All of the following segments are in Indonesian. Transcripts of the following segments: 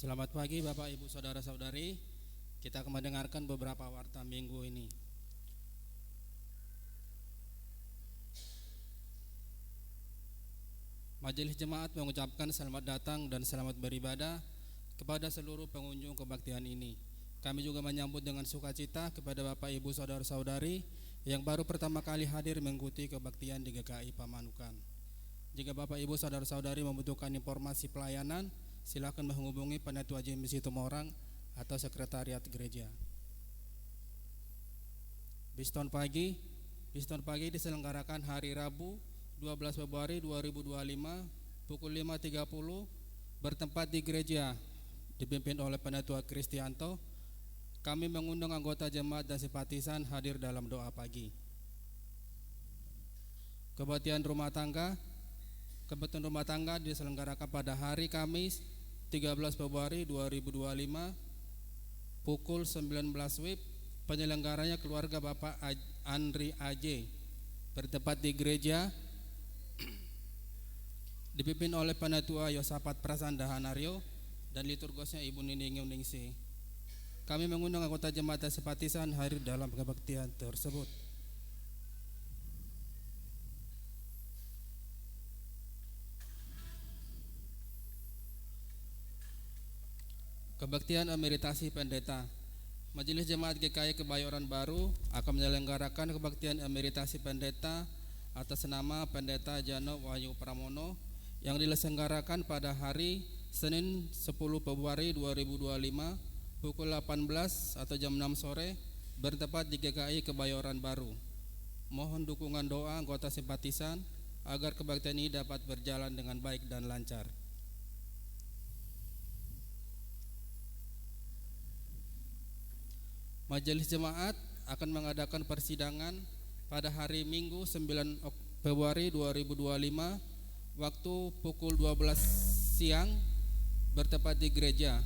Selamat pagi Bapak Ibu Saudara-saudari. Kita akan mendengarkan beberapa warta minggu ini. Majelis Jemaat mengucapkan selamat datang dan selamat beribadah kepada seluruh pengunjung kebaktian ini. Kami juga menyambut dengan sukacita kepada Bapak Ibu Saudara-saudari yang baru pertama kali hadir mengikuti kebaktian di GKI Pamanukan. Jika Bapak Ibu Saudara-saudari membutuhkan informasi pelayanan, silakan menghubungi Penetua JMC Tumorang atau Sekretariat Gereja. Biston pagi diselenggarakan hari Rabu 12 Februari 2025 pukul 5.30 bertempat di gereja dipimpin oleh Penetua Kristianto. Kami mengundang anggota jemaat dan simpatisan hadir dalam doa pagi. Kebaktian rumah tangga diselenggarakan pada hari Kamis 13 Februari 2025 pukul 19 WIB. Penyelenggaranya keluarga Bapak Andri AJ bertempat di gereja dipimpin oleh Penetua Yosafat Prasandahanario dan liturgosnya Ibu Nining Ningsih. Kami mengundang anggota jemaat dan simpatisan hadir dalam kebaktian tersebut. Kebaktian emeritasi pendeta. Majelis Jemaat GKI Kebayoran Baru akan menyelenggarakan kebaktian emeritasi pendeta atas nama Pendeta Jano Wahyu Pramono yang diselenggarakan pada hari Senin 10 Februari 2025 pukul 18 atau jam 6 sore bertempat di GKI Kebayoran Baru. Mohon dukungan doa anggota simpatisan agar kebaktian ini dapat berjalan dengan baik dan lancar. Majelis Jemaat akan mengadakan persidangan pada hari Minggu 9 Februari 2025 waktu pukul 12 siang bertempat di gereja.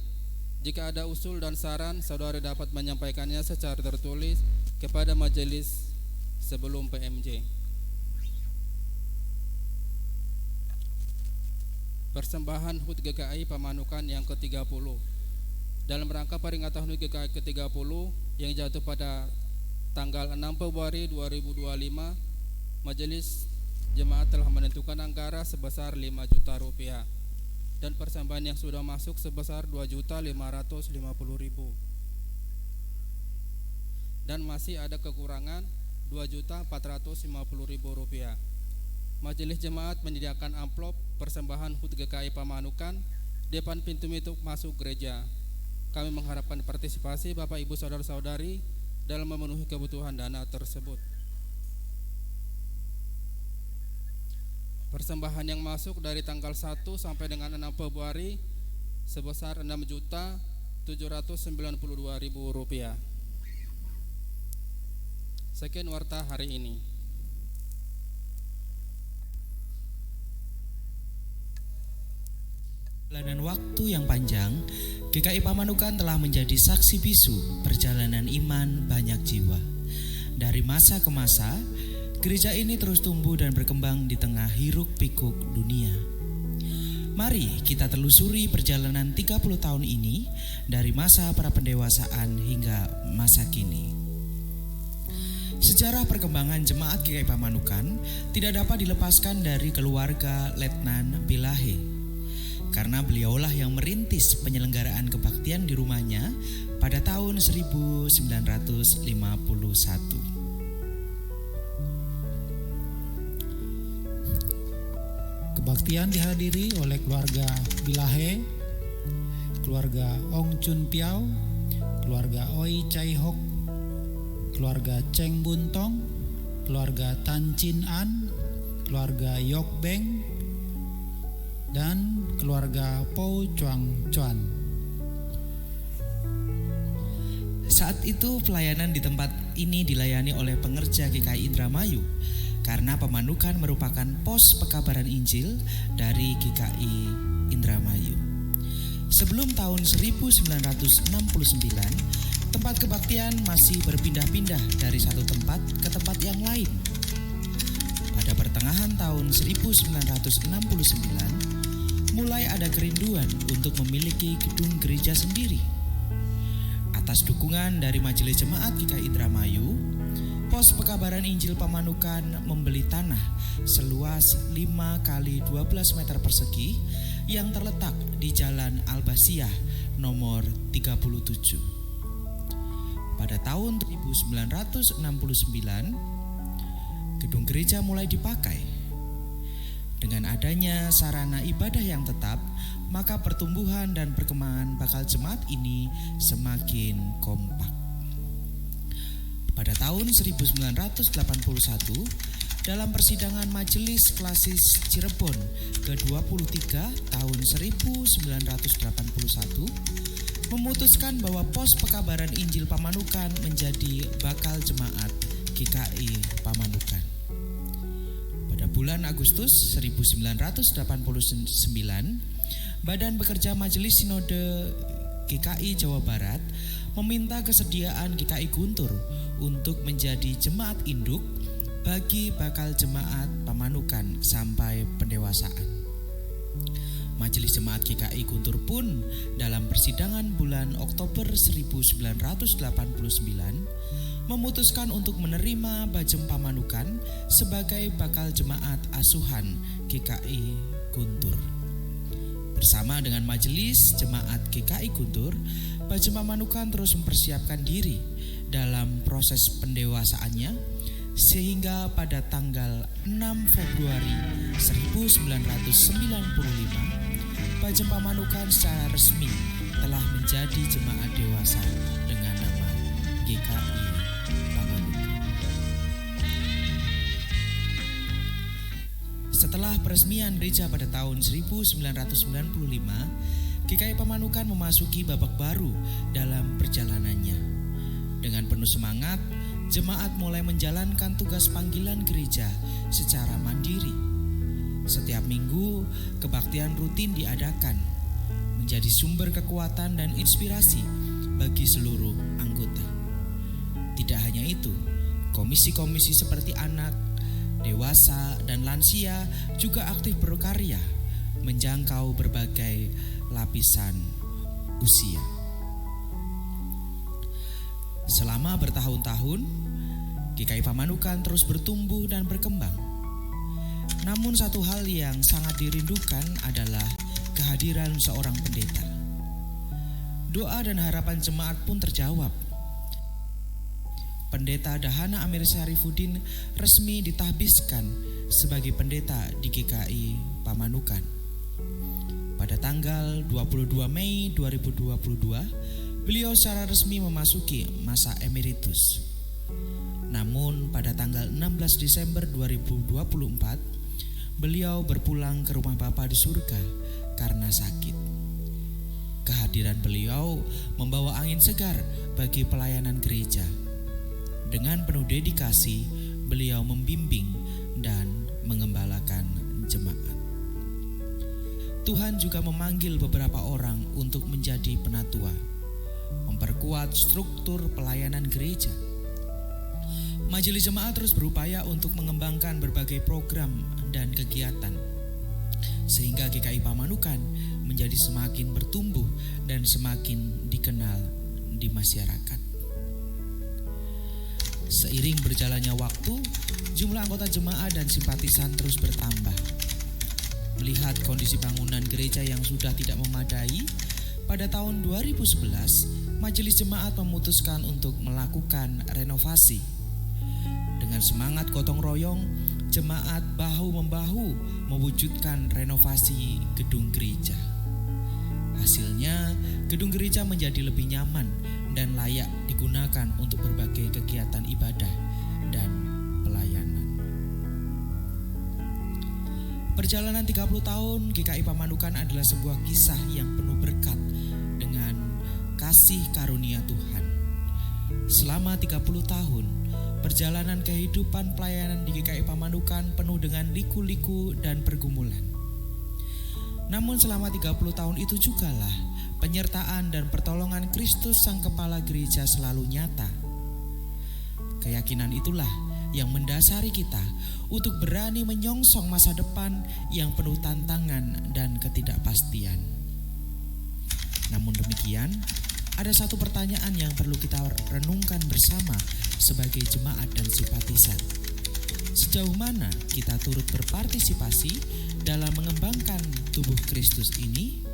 Jika ada usul dan saran, saudara dapat menyampaikannya secara tertulis kepada majelis sebelum PMJ. Persembahan HUT GKI Pamanukan yang ke-30. Dalam rangka peringatan HUT GKI ke-30 yang jatuh pada tanggal 6 Februari 2025, Majelis Jemaat telah menentukan anggaran sebesar 5 juta rupiah dan persembahan yang sudah masuk sebesar 2.550.000 dan masih ada kekurangan 2.450.000 rupiah. Majelis Jemaat menyediakan amplop persembahan HUT GKI Pamanukan di depan pintu masuk gereja. Kami mengharapkan partisipasi Bapak Ibu Saudara-saudari dalam memenuhi kebutuhan dana tersebut. Persembahan yang masuk dari tanggal 1 sampai dengan 6 Februari sebesar 6.792.000 rupiah. Sekian warta hari ini. Perjalanan waktu yang panjang, GKI Pamanukan telah menjadi saksi bisu perjalanan iman banyak jiwa. Dari masa ke masa, gereja ini terus tumbuh dan berkembang di tengah hiruk pikuk dunia. Mari kita telusuri perjalanan 30 tahun ini dari masa prapendewasaan hingga masa kini. Sejarah perkembangan jemaat GKI Pamanukan tidak dapat dilepaskan dari keluarga Letnan Bilahe, karena beliaulah yang merintis penyelenggaraan kebaktian di rumahnya pada tahun 1951. Kebaktian dihadiri oleh keluarga Bilahe, keluarga Ong Chun Piao, keluarga Oi Chai Hok, keluarga Cheng Buntong, keluarga Tan Chin An, keluarga Yok Beng, dan keluarga Po Chuang Chuan. Saat itu pelayanan di tempat ini dilayani oleh pengerja GKI Indramayu karena Pamanukan merupakan pos pekabaran Injil dari GKI Indramayu. Sebelum tahun 1969, tempat kebaktian masih berpindah-pindah dari satu tempat ke tempat yang lain. Pada pertengahan tahun 1969, mulai ada kerinduan untuk memiliki gedung gereja sendiri. Atas dukungan dari Majelis Jemaat GKI Indramayu, Pos Pekabaran Injil Pamanukan membeli tanah seluas 5 kali 12 meter persegi yang terletak di Jalan Albasiah nomor 37. Pada tahun 1969, gedung gereja mulai dipakai. Dengan adanya sarana ibadah yang tetap, maka pertumbuhan dan perkembangan bakal jemaat ini semakin kompak. Pada tahun 1981, dalam persidangan Majelis Klasis Cirebon ke-23 tahun 1981, memutuskan bahwa Pos Pekabaran Injil Pamanukan menjadi bakal jemaat GKI Pamanukan. Pada bulan Agustus 1989, Badan Bekerja Majelis Sinode GKI Jawa Barat meminta kesediaan GKI Guntur untuk menjadi jemaat induk bagi bakal jemaat Pamanukan sampai pendewasaan. Majelis Jemaat GKI Guntur pun dalam persidangan bulan Oktober 1989 memutuskan untuk menerima Bajem Pamanukan sebagai bakal jemaat asuhan GKI Guntur. Bersama dengan Majelis Jemaat GKI Guntur, Bajem Pamanukan terus mempersiapkan diri dalam proses pendewasaannya, sehingga pada tanggal 6 Februari 1995, Bajem Pamanukan secara resmi telah menjadi jemaat dewasa dengan nama GKI Pamanukan. Setelah peresmian gereja pada tahun 1995, GKI Pamanukan memasuki babak baru dalam perjalanannya. Dengan penuh semangat, jemaat mulai menjalankan tugas panggilan gereja secara mandiri. Setiap minggu, kebaktian rutin diadakan, menjadi sumber kekuatan dan inspirasi bagi seluruh anggota. Tidak hanya itu, komisi-komisi seperti anak, dewasa, dan lansia juga aktif berkarya menjangkau berbagai lapisan usia. Selama bertahun-tahun, GKI Pamanukan terus bertumbuh dan berkembang. Namun satu hal yang sangat dirindukan adalah kehadiran seorang pendeta. Doa dan harapan jemaat pun terjawab. Pendeta Dahana Amir Syarifuddin resmi ditahbiskan sebagai pendeta di GKI Pamanukan. Pada tanggal 22 Mei 2022, beliau secara resmi memasuki masa emeritus. Namun pada tanggal 16 Desember 2024, beliau berpulang ke rumah Bapa di surga karena sakit. Kehadiran beliau membawa angin segar bagi pelayanan gereja. Dengan penuh dedikasi, beliau membimbing dan mengembalakan jemaat. Tuhan juga memanggil beberapa orang untuk menjadi penatua, memperkuat struktur pelayanan gereja. Majelis Jemaat terus berupaya untuk mengembangkan berbagai program dan kegiatan, sehingga GKI Pamanukan menjadi semakin bertumbuh dan semakin dikenal di masyarakat. Seiring berjalannya waktu, jumlah anggota jemaat dan simpatisan terus bertambah. Melihat kondisi bangunan gereja yang sudah tidak memadai, pada tahun 2011, Majelis Jemaat memutuskan untuk melakukan renovasi. Dengan semangat gotong royong, jemaat bahu-membahu mewujudkan renovasi gedung gereja. Hasilnya, gedung gereja menjadi lebih nyaman dan layak digunakan untuk berbagai kegiatan ibadah dan pelayanan. Perjalanan 30 tahun GKI Pamanukan adalah sebuah kisah yang penuh berkat dengan kasih karunia Tuhan. Selama 30 tahun, perjalanan kehidupan pelayanan di GKI Pamanukan penuh dengan liku-liku dan pergumulan. Namun selama 30 tahun itu jugalah penyertaan dan pertolongan Kristus Sang Kepala Gereja selalu nyata. Keyakinan itulah yang mendasari kita untuk berani menyongsong masa depan yang penuh tantangan dan ketidakpastian. Namun demikian, ada satu pertanyaan yang perlu kita renungkan bersama sebagai jemaat dan simpatisan. Sejauh mana kita turut berpartisipasi dalam mengembangkan tubuh Kristus ini?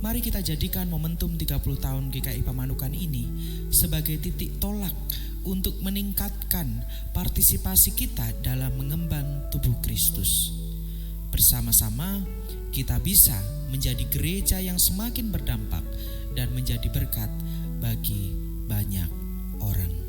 Mari kita jadikan momentum 30 tahun GKI Pamanukan ini sebagai titik tolak untuk meningkatkan partisipasi kita dalam mengemban tubuh Kristus. Bersama-sama kita bisa menjadi gereja yang semakin berdampak dan menjadi berkat bagi banyak orang.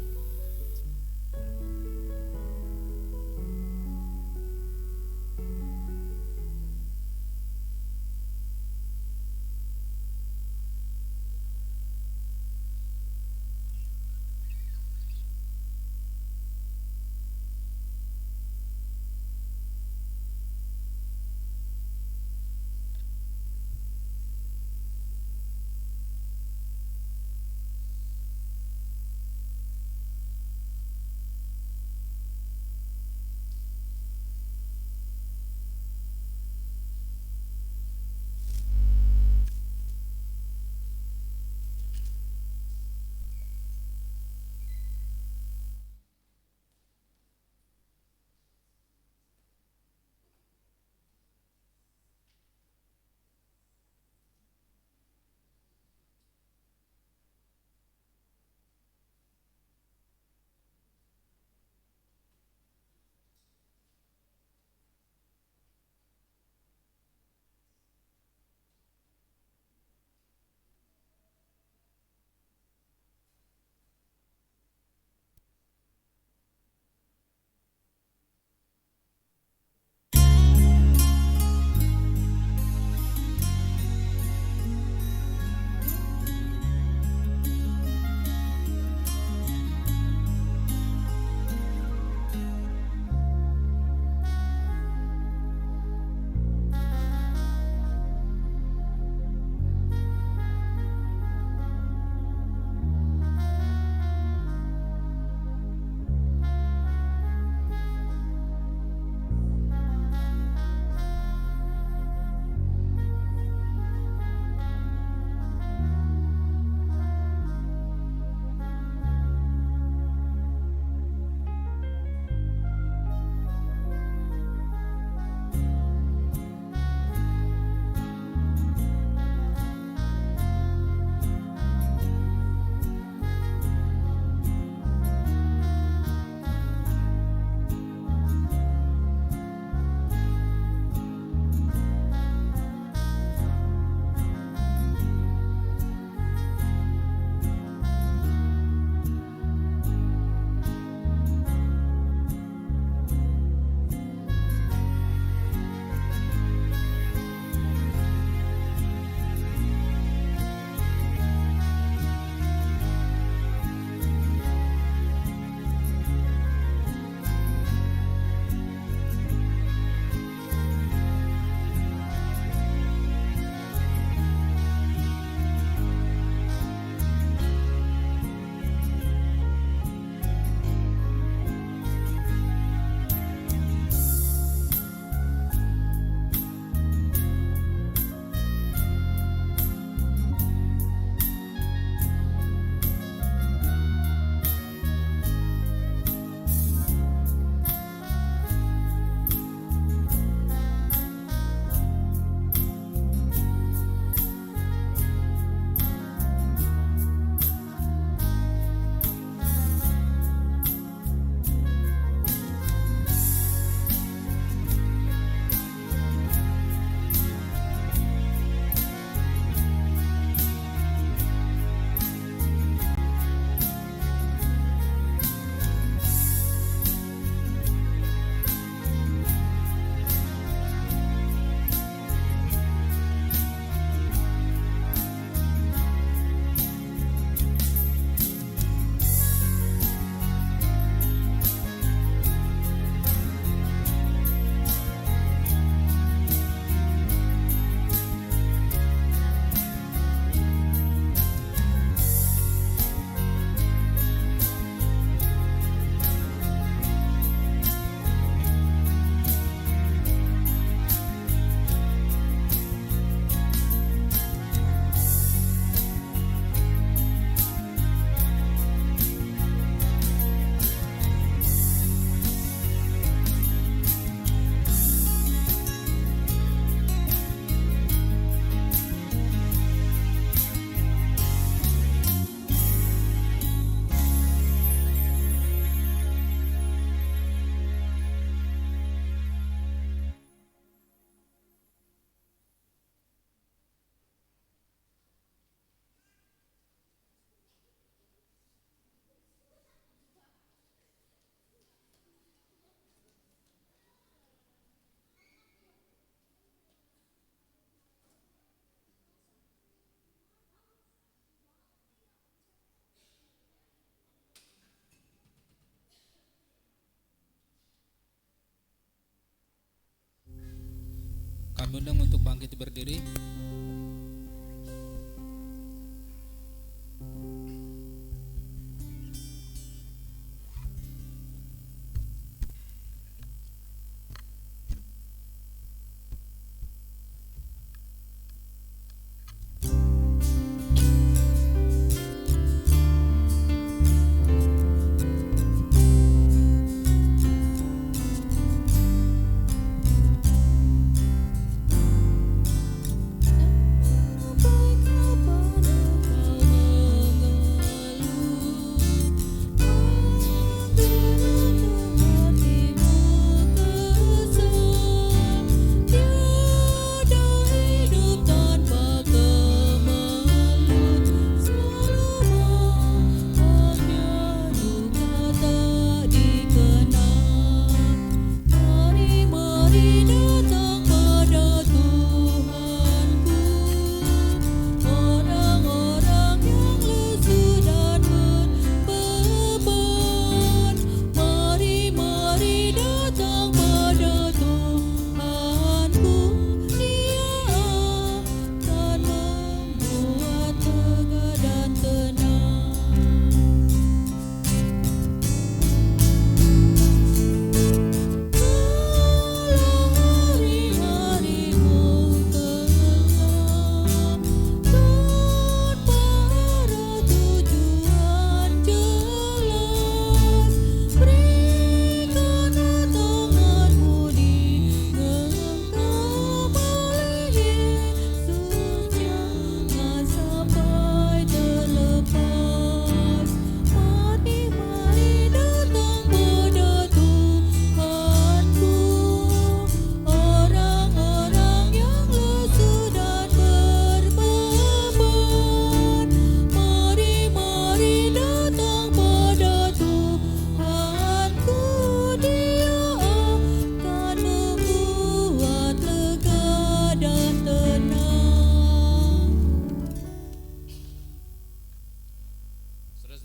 Kami undang untuk bangkit berdiri.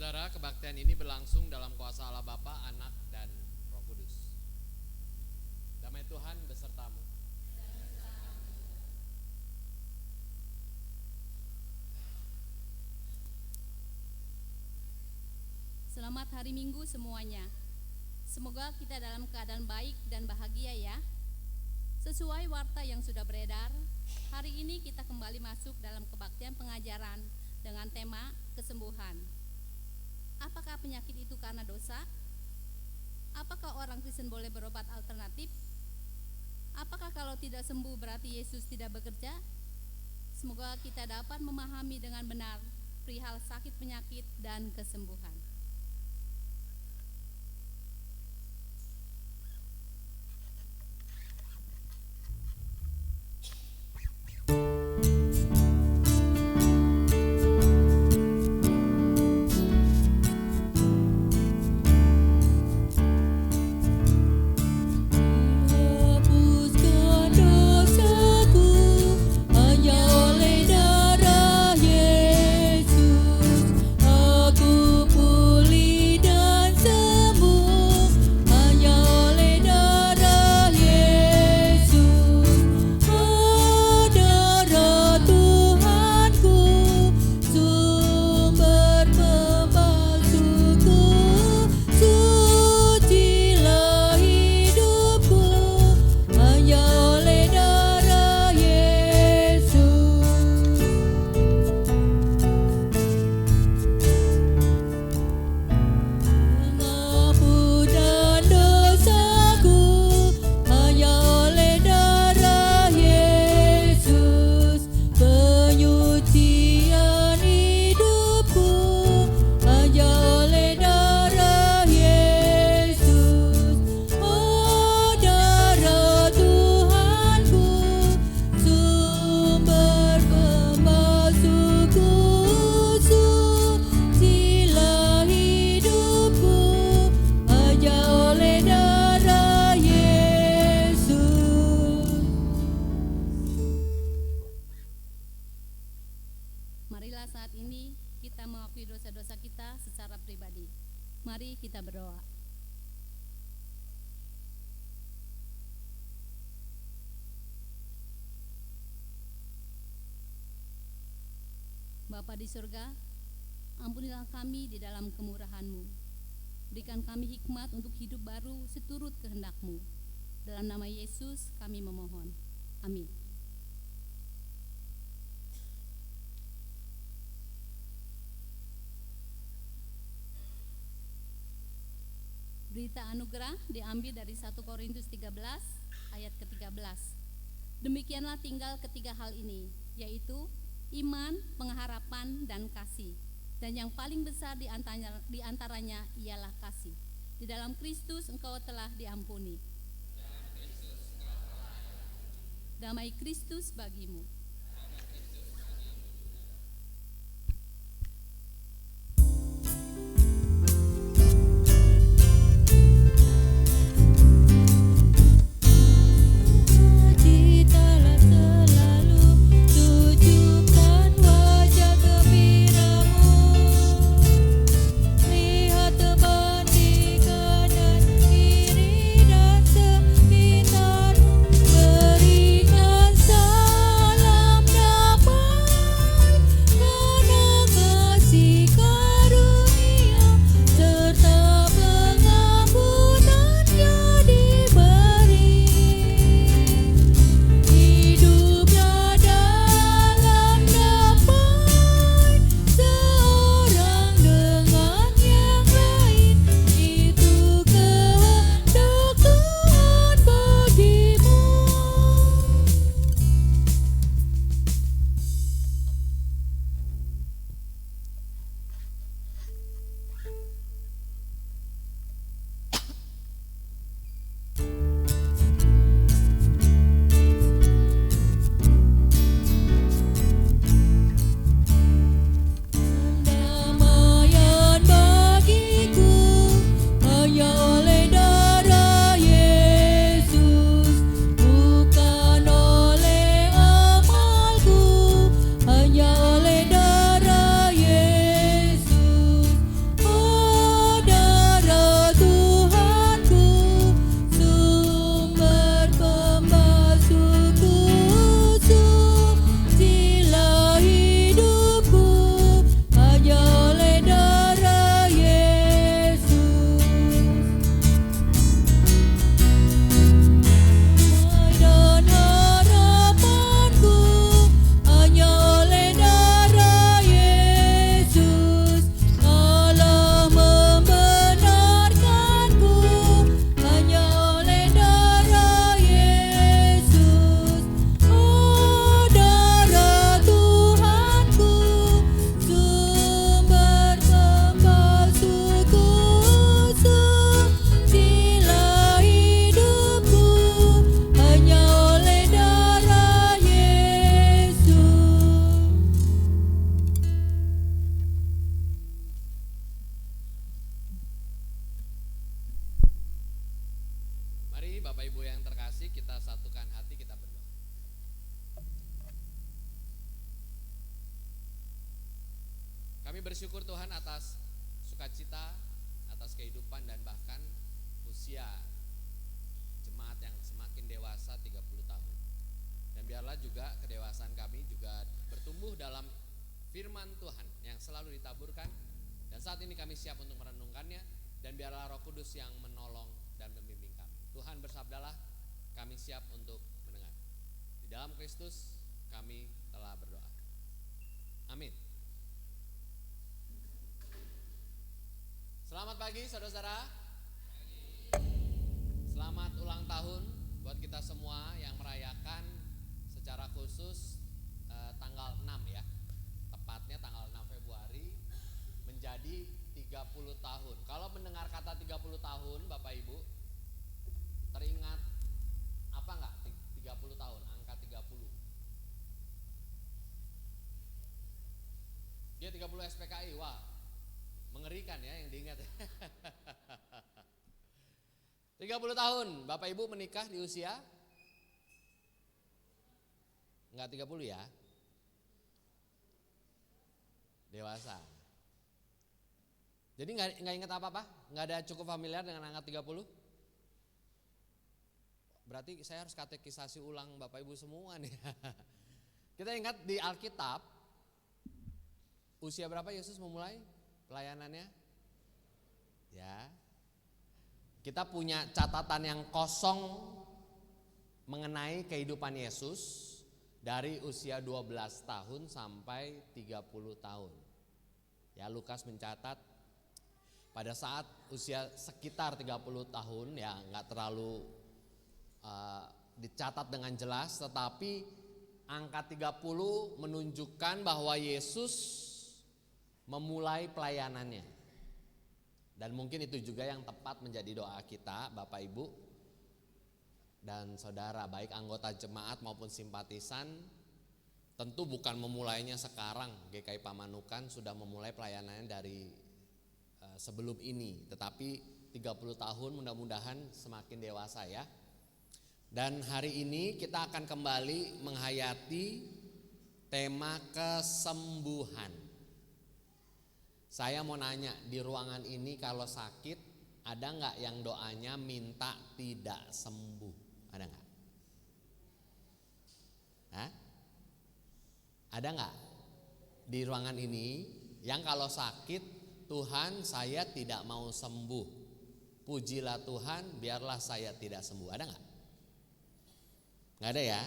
Saudara, kebaktian ini berlangsung dalam kuasa Allah Bapa, Anak, dan Roh Kudus. Damai Tuhan besertamu. Selamat hari Minggu semuanya. Semoga kita dalam keadaan baik dan bahagia ya. Sesuai warta yang sudah beredar, hari ini kita kembali masuk dalam kebaktian pengajaran dengan tema kesembuhan. Apakah penyakit itu karena dosa? Apakah orang Kristen boleh berobat alternatif? Apakah kalau tidak sembuh berarti Yesus tidak bekerja? Semoga kita dapat memahami dengan benar perihal sakit penyakit dan kesembuhan. Marilah saat ini kita mengakui dosa-dosa kita secara pribadi. Mari kita berdoa. Bapa di surga, ampunilah kami di dalam kemurahan-Mu. Berikan kami hikmat untuk hidup baru seturut kehendak-Mu. Dalam nama Yesus kami memohon. Amin. Berita anugerah diambil dari 1 Korintus 13 ayat ke-13. Demikianlah tinggal ketiga hal ini, yaitu iman, pengharapan, dan kasih. Dan yang paling besar di antaranya ialah kasih. Di dalam Kristus engkau telah diampuni. Damai Kristus bagimu. Bapak Ibu yang terkasih, kita satukan hati, kita berdoa. Kami bersyukur Tuhan atas sukacita, atas kehidupan dan bahkan usia jemaat yang semakin dewasa 30 tahun. Dan biarlah juga kedewasaan kami juga bertumbuh dalam firman Tuhan yang selalu ditaburkan. Dan saat ini kami siap untuk merenungkannya, dan biarlah Roh Kudus yang menolong dan membimbing kami. Tuhan bersabdalah, kami siap untuk mendengar. Di dalam Kristus kami telah berdoa. Amin. Selamat pagi saudara-saudara. Selamat ulang tahun buat kita semua yang merayakan secara khusus tanggal 6 ya. Tepatnya tanggal 6 Februari menjadi 30 tahun. Kalau mendengar kata 30 tahun Bapak Ibu, teringat apa enggak 30 tahun, angka 30. Dia 30 SPKI, wah mengerikan ya yang diingat. 30 tahun Bapak Ibu menikah di usia enggak 30 ya, dewasa. Jadi enggak ingat apa-apa? Enggak ada cukup familiar dengan angka 30? Berarti saya harus katekisasi ulang Bapak Ibu semua nih. Kita ingat di Alkitab Usia berapa Yesus memulai pelayanannya? Ya. Kita punya catatan yang kosong mengenai kehidupan Yesus dari usia 12 tahun sampai 30 tahun. Ya, Lukas mencatat pada saat usia sekitar 30 tahun, ya nggak terlalu dicatat dengan jelas, tetapi angka 30 menunjukkan bahwa Yesus memulai pelayanannya. Dan mungkin itu juga yang tepat menjadi doa kita, Bapak Ibu dan saudara, baik anggota jemaat maupun simpatisan. Tentu bukan memulainya sekarang, GKI Pamanukan sudah memulai pelayanannya dari sebelum ini, tetapi 30 tahun mudah-mudahan semakin dewasa ya. Dan hari ini kita akan kembali menghayati tema kesembuhan. Saya mau nanya, di ruangan ini kalau sakit ada nggak yang doanya minta tidak sembuh? Ada nggak? Hah? Ada nggak di ruangan ini yang kalau sakit, Tuhan saya tidak mau sembuh, pujilah Tuhan biarlah saya tidak sembuh? Ada nggak? Nggak ada ya?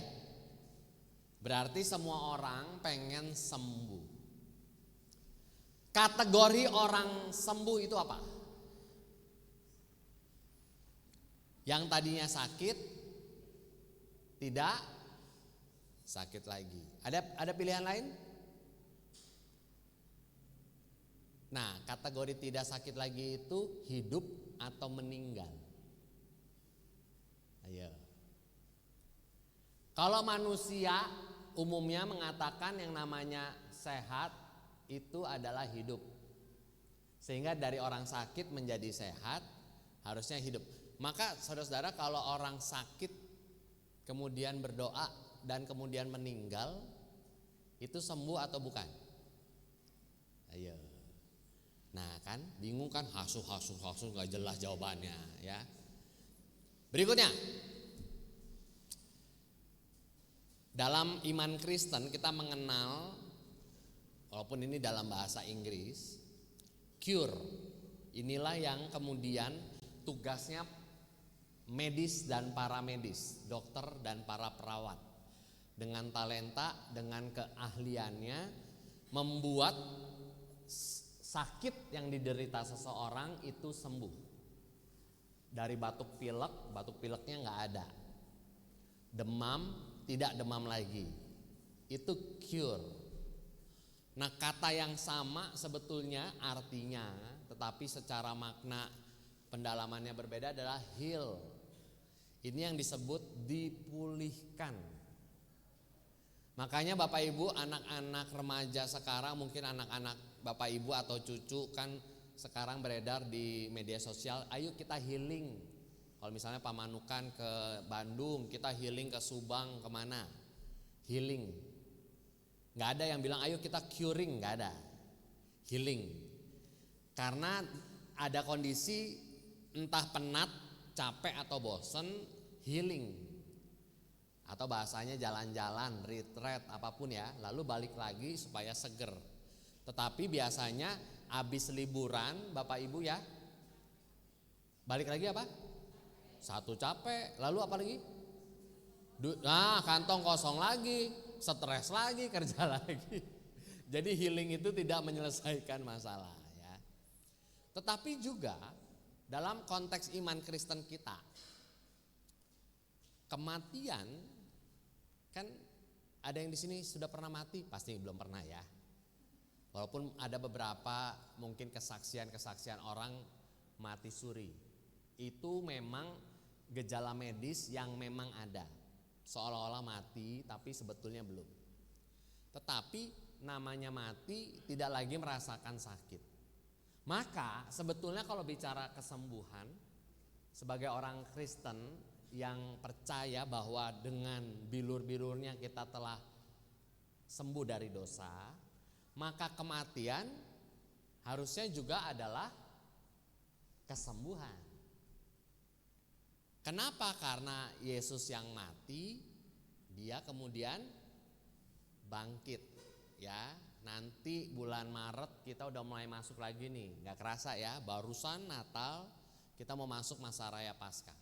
Berarti semua orang pengen sembuh. Kategori orang sembuh itu apa? Yang tadinya sakit tidak sakit lagi. Ada pilihan lain? Nah, kategori tidak sakit lagi itu hidup atau meninggal. Ayo. Kalau manusia umumnya mengatakan yang namanya sehat itu adalah hidup. Sehingga dari orang sakit menjadi sehat harusnya hidup. Maka saudara-saudara, kalau orang sakit kemudian berdoa dan kemudian meninggal, itu sembuh atau bukan? Ayo. Nah kan bingung kan, hasuh gak jelas jawabannya ya. Berikutnya, dalam iman Kristen kita mengenal, walaupun ini dalam bahasa Inggris, cure. Inilah yang kemudian tugasnya medis dan paramedis, dokter dan para perawat, dengan talenta, dengan keahliannya membuat sakit yang diderita seseorang itu sembuh. Dari batuk pileknya nggak ada, demam tidak demam lagi, itu cure. Nah, kata yang sama sebetulnya artinya, tetapi secara makna pendalamannya berbeda adalah heal. Ini yang disebut dipulihkan. Makanya Bapak Ibu, anak-anak remaja sekarang, mungkin anak-anak Bapak Ibu atau cucu kan sekarang beredar di media sosial, ayo kita healing. Kalau misalnya Pamanukan ke Bandung, kita healing ke Subang, kemana? Healing. Gak ada yang bilang ayo kita curing, gak ada. Healing. Karena ada kondisi entah penat, capek atau bosen, healing. Atau bahasanya jalan-jalan, retreat, apapun ya, lalu balik lagi supaya seger. Tetapi biasanya habis liburan Bapak Ibu ya, balik lagi apa? Satu capek, lalu apa lagi? Nah, kantong kosong lagi, stres lagi, kerja lagi. Jadi healing itu tidak menyelesaikan masalah ya. Tetapi juga dalam konteks iman Kristen kita, kematian kan ada yang di sini sudah pernah mati, pasti belum pernah ya. Walaupun ada beberapa mungkin kesaksian orang mati suri. Itu memang gejala medis yang memang ada. Seolah-olah mati tapi sebetulnya belum. Tetapi namanya mati tidak lagi merasakan sakit. Maka sebetulnya kalau bicara kesembuhan, sebagai orang Kristen yang percaya bahwa dengan bilur-bilurnya kita telah sembuh dari dosa, maka kematian harusnya juga adalah kesembuhan. Kenapa? Karena Yesus yang mati, dia kemudian bangkit ya. nanti bulan Maret kita udah mulai masuk lagi nih. Gak kerasa ya, barusan Natal kita mau masuk masa raya Paskah.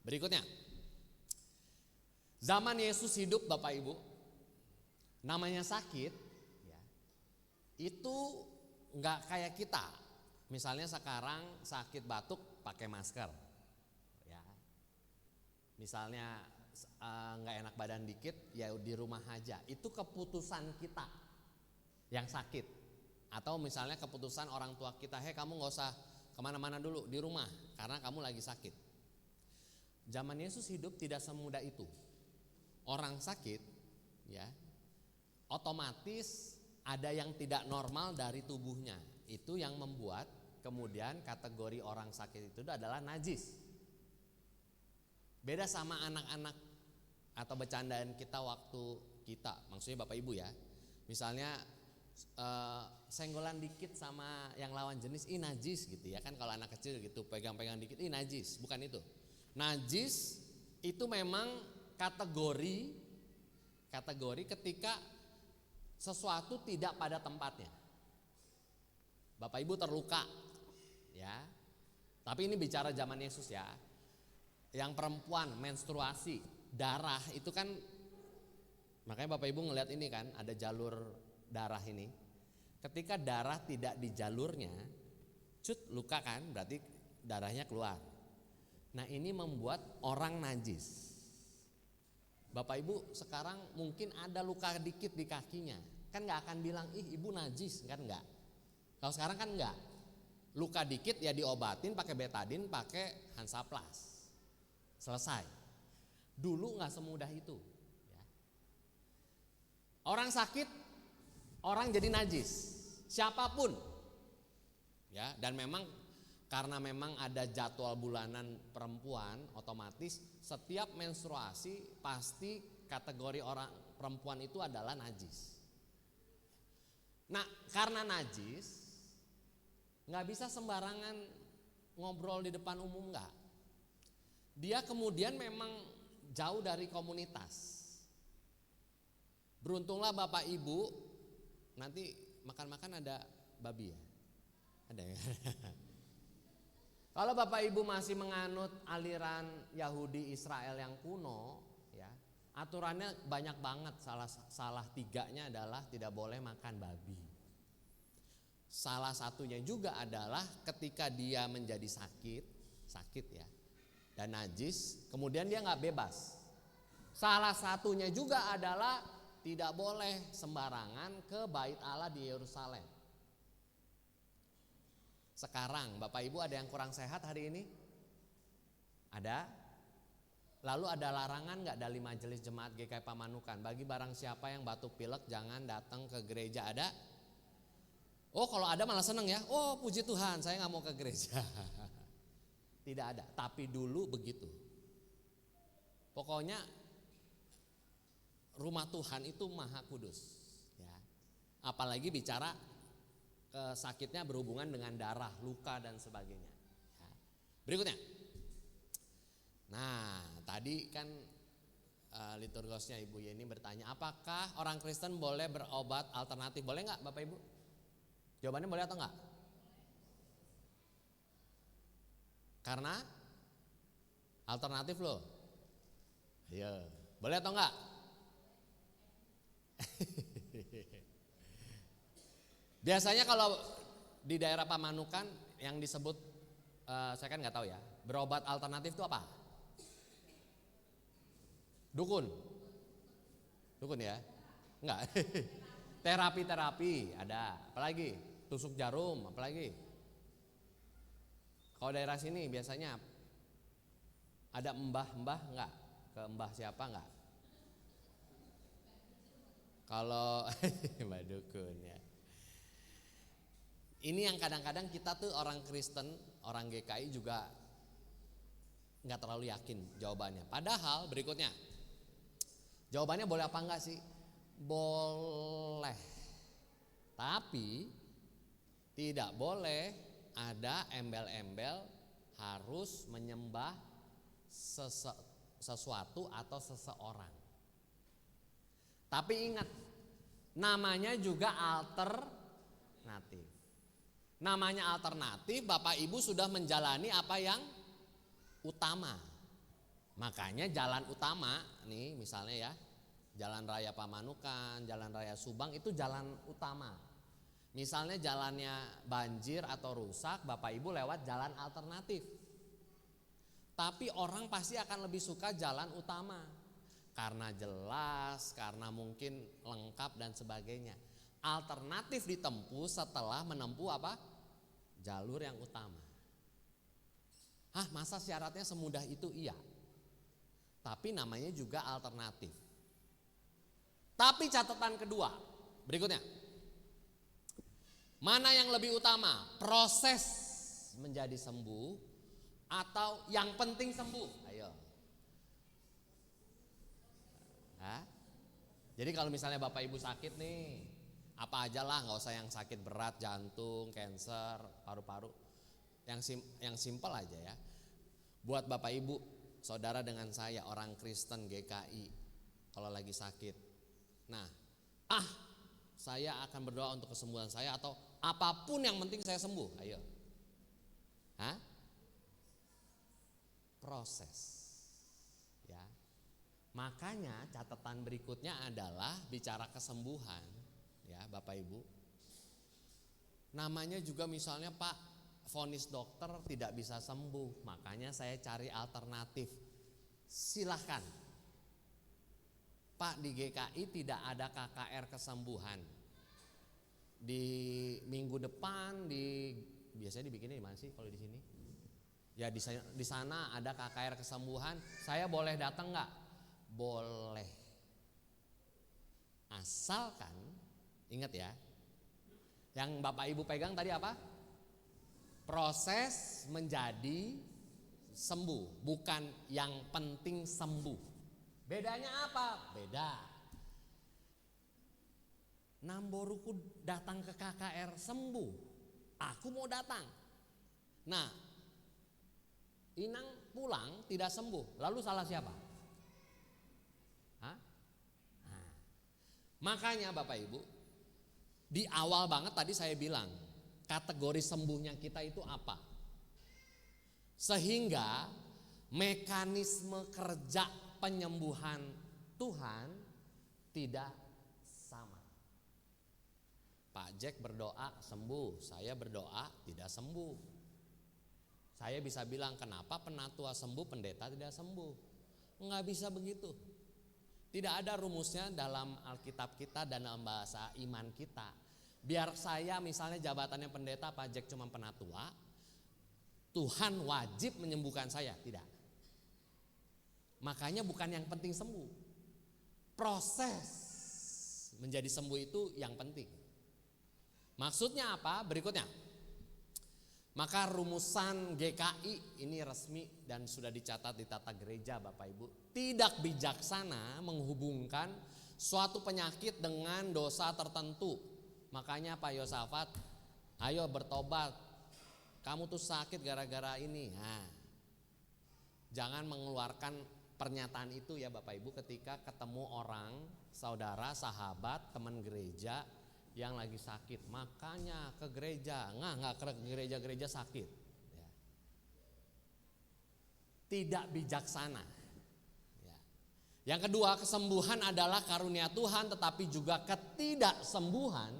Berikutnya, zaman Yesus hidup Bapak Ibu, namanya sakit ya, itu gak kayak kita. Misalnya sekarang sakit batuk pakai masker ya. Misalnya nggak enak badan dikit ya di rumah aja, itu keputusan kita yang sakit. Atau misalnya keputusan orang tua kita, kamu nggak usah kemana-mana dulu di rumah karena kamu lagi sakit. Zaman Yesus hidup tidak semudah itu. Orang sakit ya otomatis ada yang tidak normal dari tubuhnya. Itu yang membuat kemudian kategori orang sakit itu adalah najis. Beda sama anak-anak atau bercandaan kita waktu kita, maksudnya Bapak Ibu ya. Misalnya senggolan dikit sama yang lawan jenis, najis gitu ya kan, kalau anak kecil gitu pegang-pegang dikit, najis. Bukan itu. Najis itu memang kategori ketika sesuatu tidak pada tempatnya. Bapak Ibu terluka ya. Tapi ini bicara zaman Yesus ya. Yang perempuan menstruasi, darah itu kan, makanya Bapak Ibu ngelihat ini kan ada jalur darah ini. Ketika darah tidak di jalurnya, luka kan, berarti darahnya keluar. Nah ini membuat orang najis. Bapak Ibu sekarang mungkin ada luka dikit di kakinya, kan gak akan bilang ibu najis, kan enggak. Kalau sekarang kan enggak, luka dikit ya diobatin pakai betadin, pakai Hansaplast. Selesai. Dulu nggak semudah itu. Ya. Orang sakit, orang jadi najis. Siapapun. Ya, dan memang karena memang ada jadwal bulanan perempuan, otomatis setiap menstruasi pasti kategori orang perempuan itu adalah najis. Nah, karena najis, nggak bisa sembarangan ngobrol di depan umum, nggak. Dia kemudian memang jauh dari komunitas. Beruntunglah Bapak Ibu, nanti makan-makan ada babi ya? Ada ya? Kalau Bapak Ibu masih menganut aliran Yahudi Israel yang kuno ya, aturannya banyak banget. Salah tiganya adalah tidak boleh makan babi. Salah satunya juga adalah ketika dia menjadi sakit ya, dan najis, kemudian dia nggak bebas. Salah satunya juga adalah tidak boleh sembarangan ke Bait Allah di Yerusalem. Sekarang Bapak Ibu ada yang kurang sehat hari ini? Ada? Lalu ada larangan nggak dari Majelis Jemaat GKI Pamanukan? Bagi barang siapa yang batuk pilek jangan datang ke gereja, ada? Oh kalau ada malah seneng ya. Oh puji Tuhan saya nggak mau ke gereja. Tidak ada, tapi dulu begitu. Pokoknya rumah Tuhan itu maha kudus ya. Apalagi bicara sakitnya berhubungan dengan darah, luka dan sebagainya ya. Berikutnya. Nah tadi kan liturgosnya Ibu Yeni bertanya, apakah orang Kristen boleh berobat alternatif? Boleh gak Bapak Ibu? Jawabannya boleh atau enggak? Karena alternatif loh. Iya, boleh atau enggak? Biasanya kalau di daerah Pamanukan yang disebut saya kan nggak tahu ya, berobat alternatif itu apa? Dukun ya? Enggak. Terapi ada. Apalagi? Tusuk jarum, apalagi? Kalau daerah sini biasanya ada mbah-mbah enggak? Ke mbah siapa enggak? Kalau mbah dukun ya. Ini yang kadang-kadang kita tuh orang Kristen, orang GKI juga enggak terlalu yakin jawabannya. Padahal berikutnya, jawabannya boleh apa enggak sih? Boleh. Tapi tidak boleh ada embel-embel harus menyembah sesuatu atau seseorang. Tapi ingat, namanya juga alternatif. Namanya alternatif, Bapak Ibu sudah menjalani apa yang utama. Makanya jalan utama nih misalnya ya, Jalan Raya Pamanukan, Jalan Raya Subang itu jalan utama. Misalnya jalannya banjir atau rusak, Bapak Ibu lewat jalan alternatif. Tapi orang pasti akan lebih suka jalan utama. Karena jelas, karena mungkin lengkap dan sebagainya. Alternatif ditempuh setelah menempuh apa? Jalur yang utama. Masa syaratnya semudah itu? Iya. Tapi namanya juga alternatif. Tapi catatan kedua, berikutnya. Mana yang lebih utama? Proses menjadi sembuh atau yang penting sembuh? Ayo. Jadi kalau misalnya Bapak Ibu sakit nih, apa aja lah, nggak usah yang sakit berat, jantung, kanker, paru-paru. Yang simpel aja ya. Buat Bapak Ibu, saudara dengan saya orang Kristen GKI, kalau lagi sakit, nah, saya akan berdoa untuk kesembuhan saya atau apapun yang penting saya sembuh. Ayo, proses, ya. Makanya catatan berikutnya adalah bicara kesembuhan, ya Bapak Ibu. Namanya juga misalnya Pak, vonis dokter tidak bisa sembuh, makanya saya cari alternatif. Silahkan Pak, di GKI tidak ada KKR kesembuhan. Di minggu depan biasanya dibikinnya di mana sih kalau di sini? Ya di sana ada KKR kesembuhan. Saya boleh datang nggak? Boleh. Asalkan ingat ya, yang Bapak Ibu pegang tadi apa? Proses menjadi sembuh, bukan yang penting sembuh. Bedanya apa? Beda. Namboruku datang ke KKR sembuh, aku mau datang. Nah, Inang pulang tidak sembuh, lalu salah siapa? Makanya Bapak Ibu, di awal banget tadi saya bilang, kategori sembuhnya kita itu apa? Sehingga mekanisme kerja penyembuhan Tuhan tidak sama. Pak Jack berdoa sembuh, saya berdoa tidak sembuh. Saya bisa bilang kenapa penatua sembuh, pendeta tidak sembuh? Enggak bisa begitu. Tidak ada rumusnya dalam Alkitab kita dan dalam bahasa iman kita. Biar saya misalnya jabatannya pendeta, Pak Jack cuma penatua, Tuhan wajib menyembuhkan saya, tidak. Makanya bukan yang penting sembuh. Proses menjadi sembuh itu yang penting. Maksudnya apa? Berikutnya. Maka rumusan GKI ini resmi dan sudah dicatat di tata gereja Bapak Ibu. Tidak bijaksana menghubungkan suatu penyakit dengan dosa tertentu. Makanya Pak Yosafat, ayo bertobat. Kamu tuh sakit gara-gara ini. Jangan mengeluarkan pernyataan itu ya Bapak Ibu ketika ketemu orang, saudara, sahabat, teman gereja yang lagi sakit. Makanya ke gereja, nggak ke gereja-gereja sakit. Ya. Tidak bijaksana. Ya. Yang kedua, kesembuhan adalah karunia Tuhan, tetapi juga ketidaksembuhan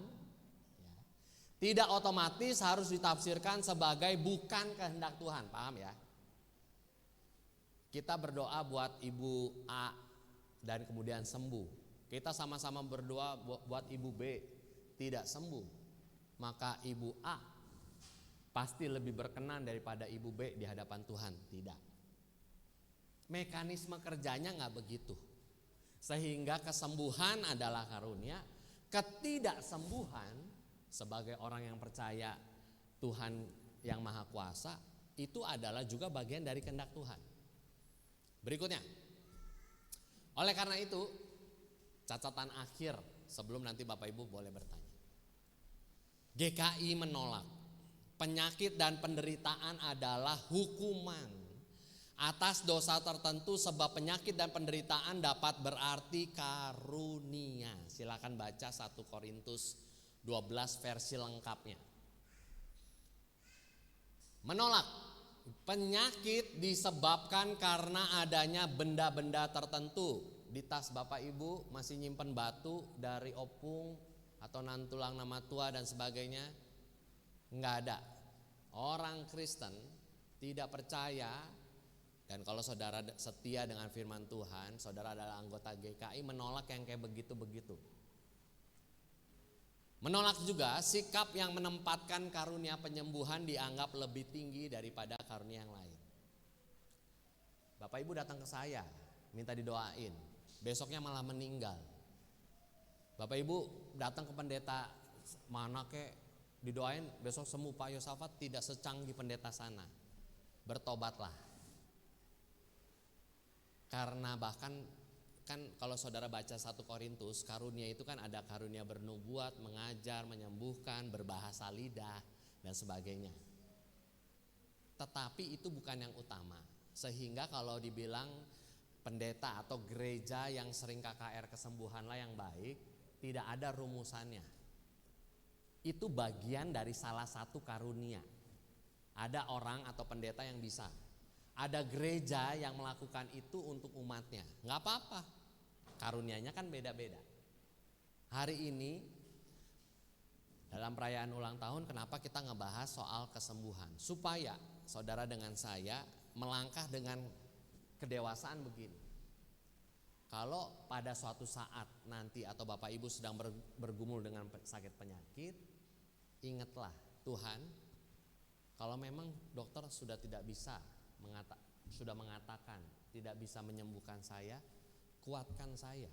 ya, tidak otomatis harus ditafsirkan sebagai bukan kehendak Tuhan. Paham ya? Kita berdoa buat Ibu A dan kemudian sembuh. Kita sama-sama berdoa buat Ibu B tidak sembuh. Maka Ibu A pasti lebih berkenan daripada Ibu B di hadapan Tuhan. Tidak. Mekanisme kerjanya nggak begitu. Sehingga kesembuhan adalah karunia, ketidaksembuhan sebagai orang yang percaya Tuhan yang Maha Kuasa itu adalah juga bagian dari kehendak Tuhan. Berikutnya, oleh karena itu catatan akhir sebelum nanti Bapak Ibu boleh bertanya. GKI menolak penyakit dan penderitaan adalah hukuman atas dosa tertentu sebab penyakit dan penderitaan dapat berarti karunia. Silakan baca 1 Korintus 12 versi lengkapnya. Menolak penyakit disebabkan karena adanya benda-benda tertentu. Di tas Bapak Ibu masih nyimpen batu dari opung atau nantulang nama tua dan sebagainya. Enggak ada. Orang Kristen tidak percaya, dan kalau saudara setia dengan firman Tuhan, saudara adalah anggota GKI, menolak yang kayak begitu-begitu. Menolak juga sikap yang menempatkan karunia penyembuhan dianggap lebih tinggi daripada karunia yang lain. Bapak Ibu datang ke saya, minta didoain, besoknya malah meninggal. Bapak Ibu datang ke pendeta, mana kek didoain besok sembuh. Pak Yosafat, tidak secanggih pendeta sana. Bertobatlah. Karena bahkan kan kalau saudara baca 1 Korintus, karunia itu kan ada karunia bernubuat, mengajar, menyembuhkan, berbahasa lidah dan sebagainya. Tetapi itu bukan yang utama. Sehingga kalau dibilang pendeta atau gereja yang sering KKR kesembuhanlah yang baik, tidak ada rumusannya. Itu bagian dari salah satu karunia. Ada orang atau pendeta yang bisa. Ada gereja yang melakukan itu untuk umatnya. Gak apa-apa, karunianya kan beda-beda. Hari ini dalam perayaan ulang tahun, kenapa kita ngebahas soal kesembuhan? Supaya saudara dengan saya melangkah dengan kedewasaan begini. Kalau pada suatu saat nanti atau Bapak Ibu sedang bergumul dengan sakit penyakit, ingatlah Tuhan, kalau memang dokter sudah tidak bisa sudah mengatakan tidak bisa menyembuhkan saya, kuatkan saya,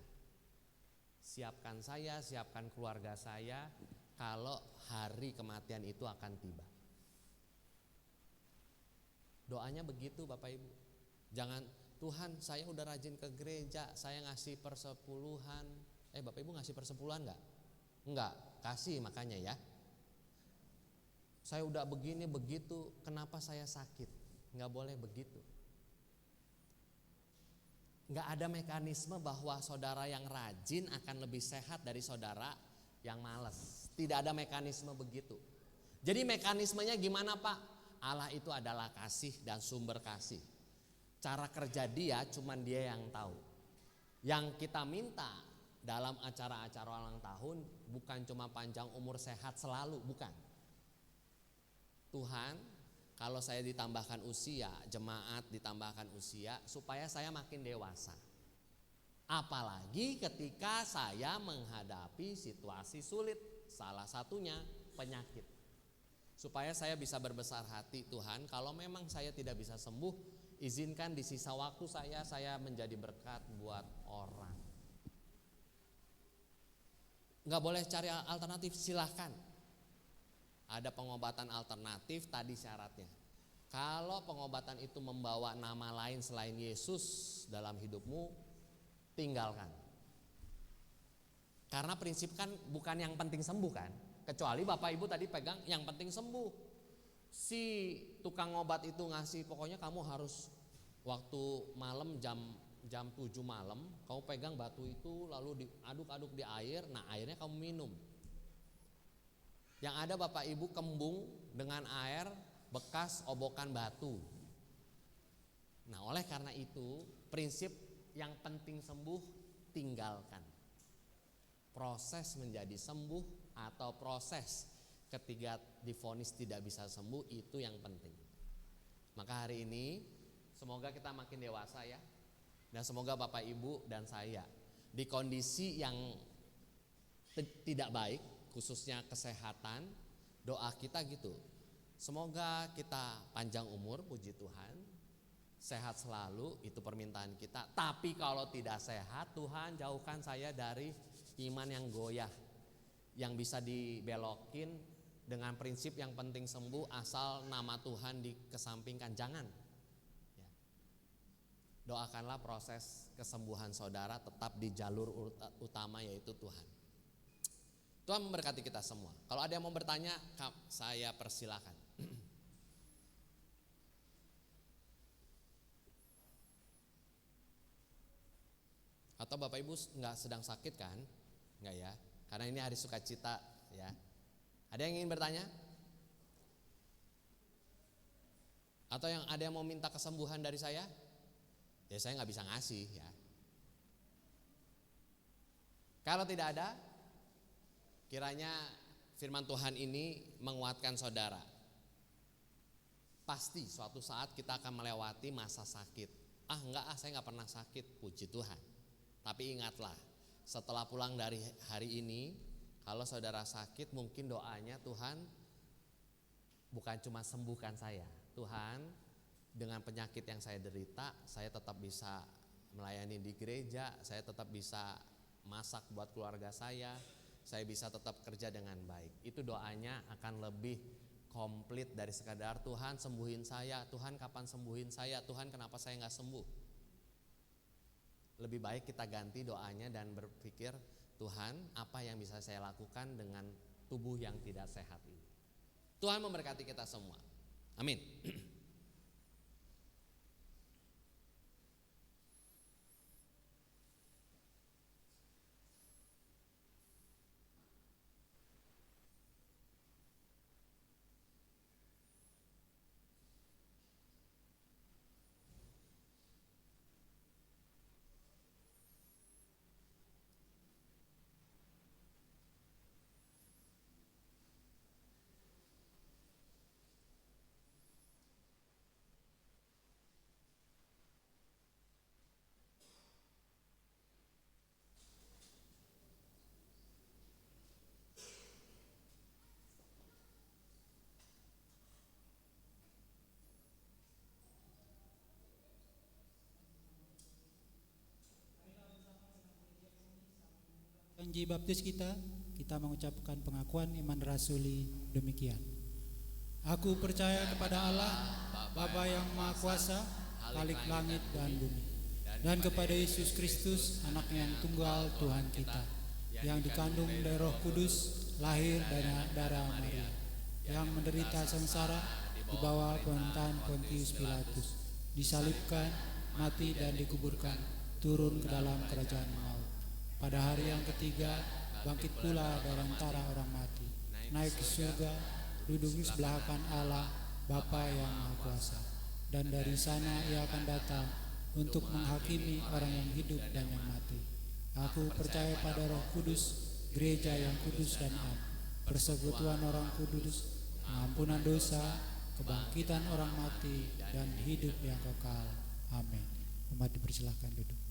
siapkan keluarga saya kalau hari kematian itu akan tiba. Doanya begitu Bapak Ibu. Jangan, Tuhan saya udah rajin ke gereja, saya ngasih persepuluhan. Bapak Ibu ngasih persepuluhan enggak? Enggak, kasih makanya ya. Saya udah begini begitu, kenapa saya sakit? Enggak boleh begitu. Enggak ada mekanisme bahwa saudara yang rajin akan lebih sehat dari saudara yang malas. Tidak ada mekanisme begitu. Jadi mekanismenya gimana Pak? Allah itu adalah kasih dan sumber kasih. Cara kerja dia cuman dia yang tahu. Yang kita minta dalam acara-acara ulang tahun bukan cuma panjang umur, sehat selalu, bukan. Tuhan, kalau saya ditambahkan usia, jemaat ditambahkan usia supaya saya makin dewasa. Apalagi ketika saya menghadapi situasi sulit, salah satunya penyakit. Supaya saya bisa berbesar hati, Tuhan, kalau memang saya tidak bisa sembuh, izinkan di sisa waktu saya menjadi berkat buat orang. Enggak boleh cari alternatif, silahkan. Ada pengobatan alternatif, tadi syaratnya. Kalau pengobatan itu membawa nama lain selain Yesus dalam hidupmu, tinggalkan. Karena prinsip kan bukan yang penting sembuh kan. Kecuali Bapak Ibu tadi pegang yang penting sembuh. Si tukang obat itu ngasih, pokoknya kamu harus waktu malam jam 7 malam, kamu pegang batu itu lalu diaduk-aduk di air, nah airnya kamu minum. Yang ada Bapak Ibu kembung dengan air bekas obokan batu. Nah oleh karena itu prinsip yang penting sembuh tinggalkan. Proses menjadi sembuh atau proses ketika divonis tidak bisa sembuh itu yang penting. Maka hari ini semoga kita makin dewasa ya. Dan semoga Bapak Ibu dan saya di kondisi yang tidak baik, khususnya kesehatan, doa kita gitu. Semoga kita panjang umur, puji Tuhan, sehat selalu, itu permintaan kita. Tapi kalau tidak sehat, Tuhan jauhkan saya dari iman yang goyah, yang bisa dibelokin dengan prinsip yang penting sembuh asal nama Tuhan dikesampingkan. Jangan ya. Doakanlah proses kesembuhan saudara tetap di jalur utama, yaitu Tuhan. Tuhan memberkati kita semua. Kalau ada yang mau bertanya, saya persilakan. Atau Bapak Ibu nggak sedang sakit kan? Nggak ya? Karena ini hari sukacita ya. Ada yang ingin bertanya? Atau ada yang mau minta kesembuhan dari saya? Ya saya nggak bisa ngasih ya. Kalau tidak ada, kiranya firman Tuhan ini menguatkan saudara. Pasti suatu saat kita akan melewati masa sakit. Saya nggak pernah sakit, puji Tuhan. Tapi ingatlah, setelah pulang dari hari ini, kalau saudara sakit mungkin doanya, Tuhan bukan cuma sembuhkan saya. Tuhan, dengan penyakit yang saya derita, saya tetap bisa melayani di gereja, saya tetap bisa masak buat keluarga saya bisa tetap kerja dengan baik. Itu doanya akan lebih komplit dari sekadar Tuhan sembuhin saya, Tuhan kapan sembuhin saya, Tuhan kenapa saya nggak sembuh. Lebih baik kita ganti doanya dan berpikir, Tuhan apa yang bisa saya lakukan dengan tubuh yang tidak sehat ini. Tuhan memberkati kita semua. Amin. Janji baptis kita mengucapkan pengakuan iman rasuli demikian. Aku percaya kepada Allah, Bapa yang Maha Kuasa, Khalik langit dan bumi, dan kepada Yesus Kristus, Anaknya yang tunggal Tuhan kita, yang dikandung dari Roh Kudus, lahir dari darah Maria, yang menderita sengsara di bawah pemerintahan Pontius Pilatus, disalibkan, mati dan dikuburkan, turun ke dalam kerajaan maut. Pada hari yang ketiga bangkit pula dari antara orang mati, naik ke surga, duduk di sebelah kanan Allah Bapa yang Maha Kuasa, dan dari sana Ia akan datang untuk menghakimi orang yang hidup dan yang mati. Aku percaya pada Roh Kudus, gereja yang kudus dan am, persekutuan orang kudus, pengampunan dosa, kebangkitan orang mati, dan hidup yang kekal. Amin. Umat dipersilahkan duduk.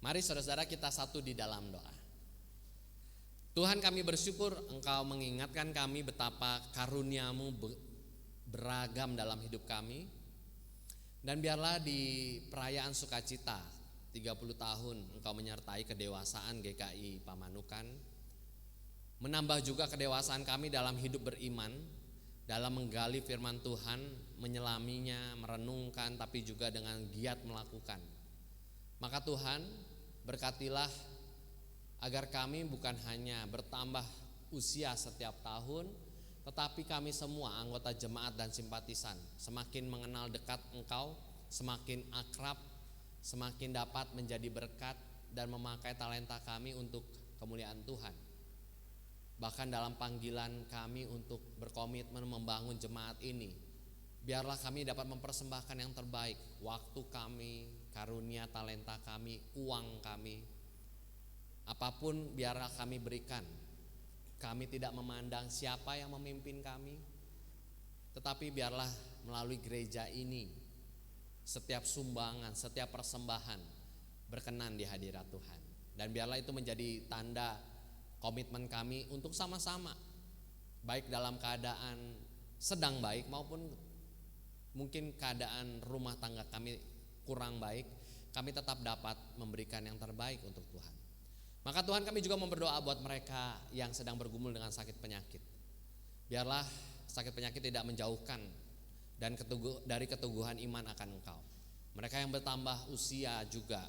Mari saudara-saudara kita satu di dalam doa. Tuhan kami bersyukur Engkau mengingatkan kami betapa karunia-Mu beragam dalam hidup kami. Dan biarlah di perayaan sukacita 30 tahun Engkau menyertai kedewasaan GKI Pamanukan. Menambah juga kedewasaan kami dalam hidup beriman, dalam menggali firman Tuhan, menyelaminya, merenungkan, tapi juga dengan giat melakukan. Maka Tuhan, berkatilah agar kami bukan hanya bertambah usia setiap tahun, tetapi kami semua anggota jemaat dan simpatisan semakin mengenal dekat Engkau, semakin akrab, semakin dapat menjadi berkat dan memakai talenta kami untuk kemuliaan Tuhan. Bahkan dalam panggilan kami untuk berkomitmen membangun jemaat ini, biarlah kami dapat mempersembahkan yang terbaik, waktu kami, karunia talenta kami, uang kami, apapun biarlah kami berikan. Kami tidak memandang siapa yang memimpin kami, tetapi biarlah melalui gereja ini setiap sumbangan, setiap persembahan berkenan di hadirat Tuhan. Dan biarlah itu menjadi tanda komitmen kami untuk sama-sama, baik dalam keadaan sedang baik maupun mungkin keadaan rumah tangga kami kurang baik, kami tetap dapat memberikan yang terbaik untuk Tuhan. Maka Tuhan, kami juga berdoa buat mereka yang sedang bergumul dengan sakit penyakit. Biarlah sakit penyakit tidak menjauhkan dan dari keteguhan iman akan Engkau. Mereka yang bertambah usia juga,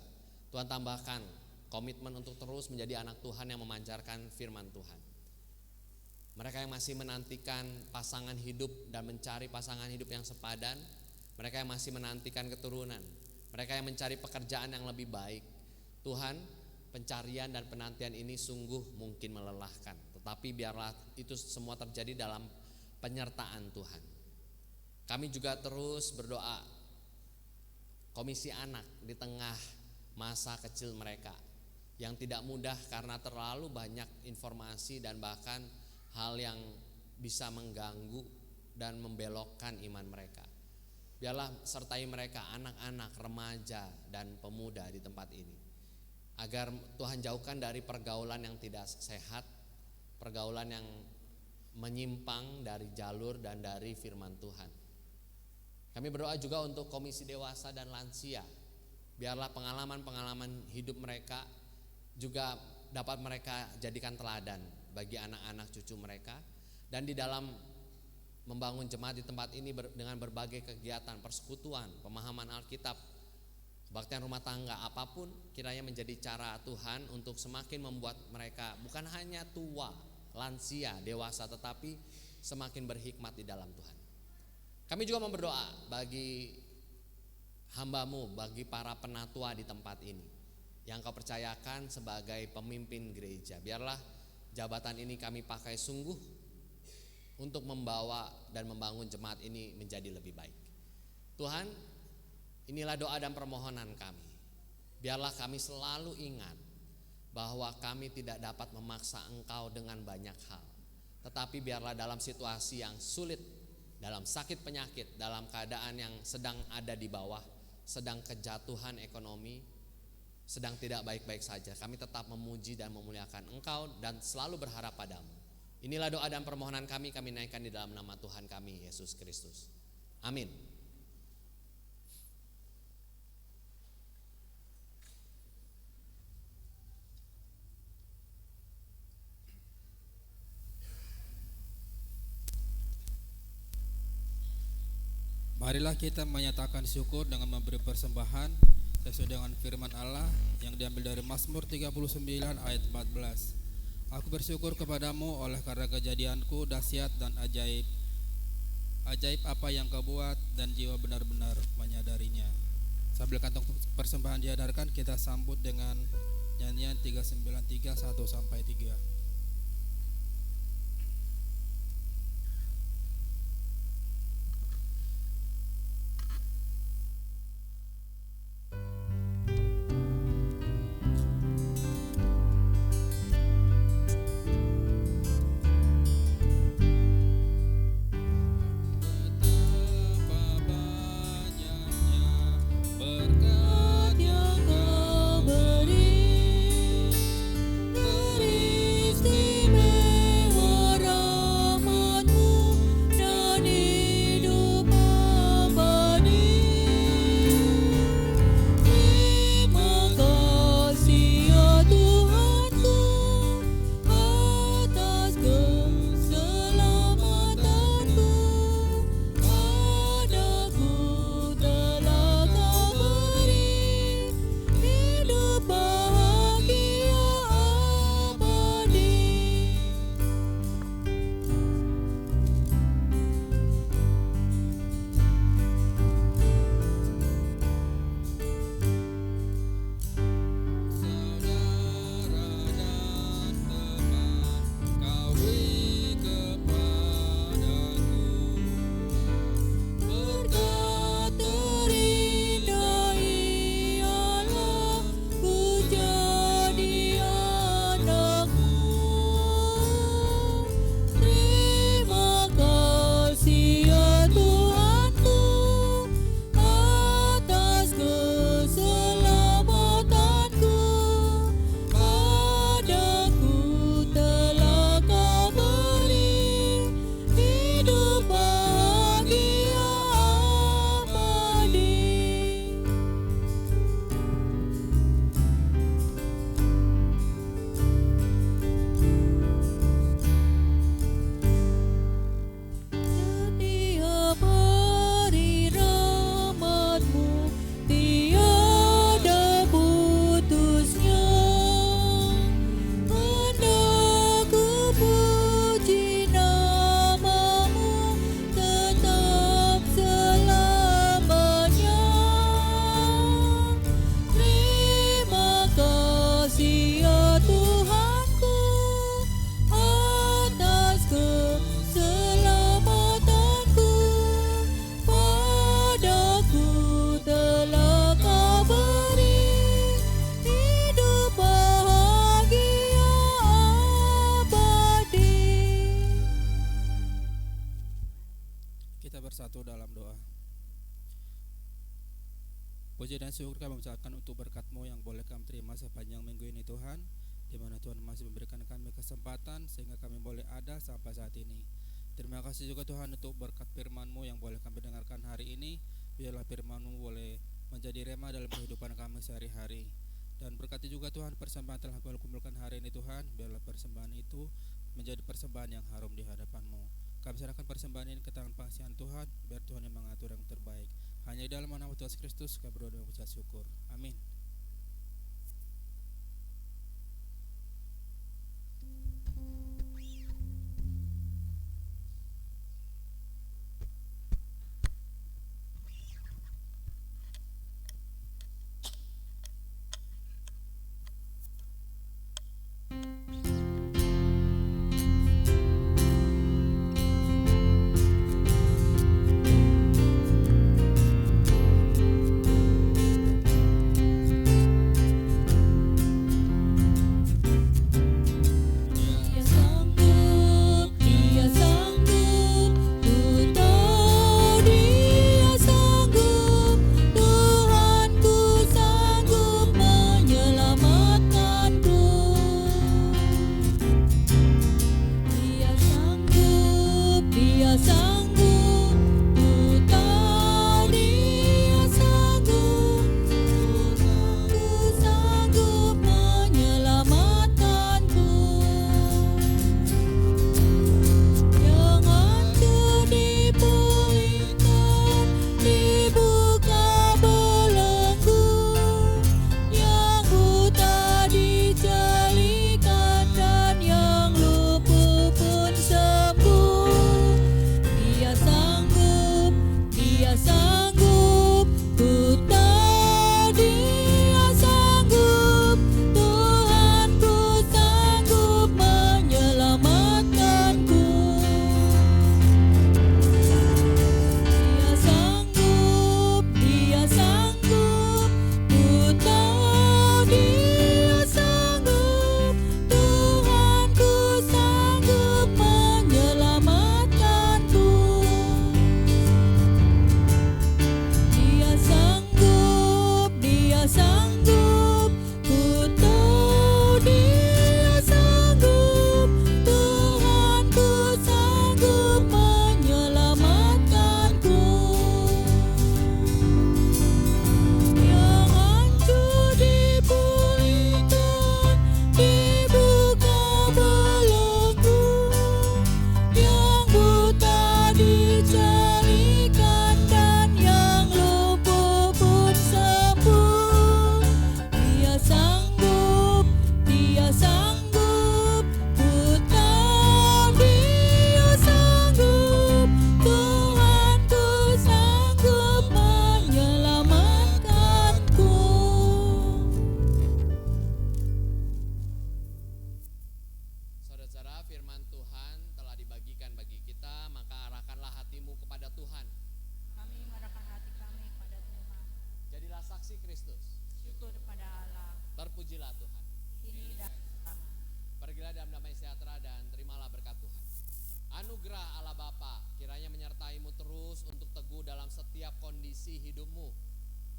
Tuhan tambahkan komitmen untuk terus menjadi anak Tuhan yang memancarkan firman Tuhan. Mereka yang masih menantikan pasangan hidup dan mencari pasangan hidup yang sepadan, mereka yang masih menantikan keturunan, mereka yang mencari pekerjaan yang lebih baik. Tuhan, pencarian dan penantian ini sungguh mungkin melelahkan, tetapi biarlah itu semua terjadi dalam penyertaan Tuhan. Kami juga terus berdoa komisi anak di tengah masa kecil mereka yang tidak mudah karena terlalu banyak informasi dan bahkan hal yang bisa mengganggu dan membelokkan iman mereka. Biarlah sertai mereka, anak-anak, remaja dan pemuda di tempat ini, agar Tuhan jauhkan dari pergaulan yang tidak sehat, pergaulan yang menyimpang dari jalur dan dari firman Tuhan. Kami berdoa juga untuk komisi dewasa dan lansia. Biarlah pengalaman-pengalaman hidup mereka juga dapat mereka jadikan teladan bagi anak-anak cucu mereka. Dan di dalam membangun jemaat di tempat ini dengan berbagai kegiatan, persekutuan, pemahaman Alkitab, kebaktian rumah tangga, apapun kiranya menjadi cara Tuhan untuk semakin membuat mereka bukan hanya tua, lansia, dewasa, tetapi semakin berhikmat di dalam Tuhan. Kami juga berdoa bagi hamba-Mu, bagi para penatua di tempat ini yang Kau percayakan sebagai pemimpin gereja. Biarlah jabatan ini kami pakai sungguh untuk membawa dan membangun jemaat ini menjadi lebih baik. Tuhan, inilah doa dan permohonan kami. Biarlah kami selalu ingat bahwa kami tidak dapat memaksa Engkau dengan banyak hal. Tetapi biarlah dalam situasi yang sulit, dalam sakit penyakit, dalam keadaan yang sedang ada di bawah, sedang kejatuhan ekonomi, sedang tidak baik-baik saja, kami tetap memuji dan memuliakan Engkau dan selalu berharap padamu. Inilah doa dan permohonan kami naikkan di dalam nama Tuhan kami, Yesus Kristus. Amin. Marilah kita menyatakan syukur dengan memberi persembahan sesuai dengan firman Allah yang diambil dari Mazmur 39 ayat 14. Aku bersyukur kepadamu oleh karena kejadianku dahsyat dan ajaib. Ajaib apa yang Kau buat dan jiwa benar-benar menyadarinya. Sambil kantong persembahan diadarkan, kita sambut dengan nyanyian 393 1 sampai 3. Berkat yang Kau beri, Puji dan syukur kami ucapkan untuk berkat-Mu yang boleh kami terima sepanjang minggu ini Tuhan, di mana Tuhan masih memberikan kami kesempatan sehingga kami boleh ada sampai saat ini. Terima kasih juga Tuhan untuk berkat firman-Mu yang boleh kami dengarkan hari ini. Biarlah firman-Mu boleh menjadi rema dalam kehidupan kami sehari-hari. Dan berkati juga Tuhan persembahan telah kami kumpulkan hari ini Tuhan. Biarlah persembahan itu menjadi persembahan yang harum di hadapan-Mu. Kami serahkan persembahan ini ke tangan pengasihan Tuhan, biar Tuhan yang mengatur yang terbaik. Hanya di dalam nama Tuhan Yesus Kristus kami berdoa dan mengucap syukur. Amin.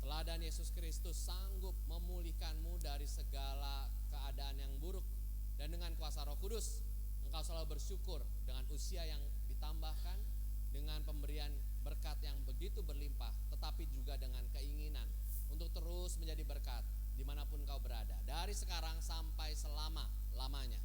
Teladan Yesus Kristus sanggup memulihkanmu dari segala keadaan yang buruk. Dan dengan kuasa Roh Kudus, engkau selalu bersyukur dengan usia yang ditambahkan, dengan pemberian berkat yang begitu berlimpah, tetapi juga dengan keinginan untuk terus menjadi berkat dimanapun kau berada, dari sekarang sampai selama-lamanya.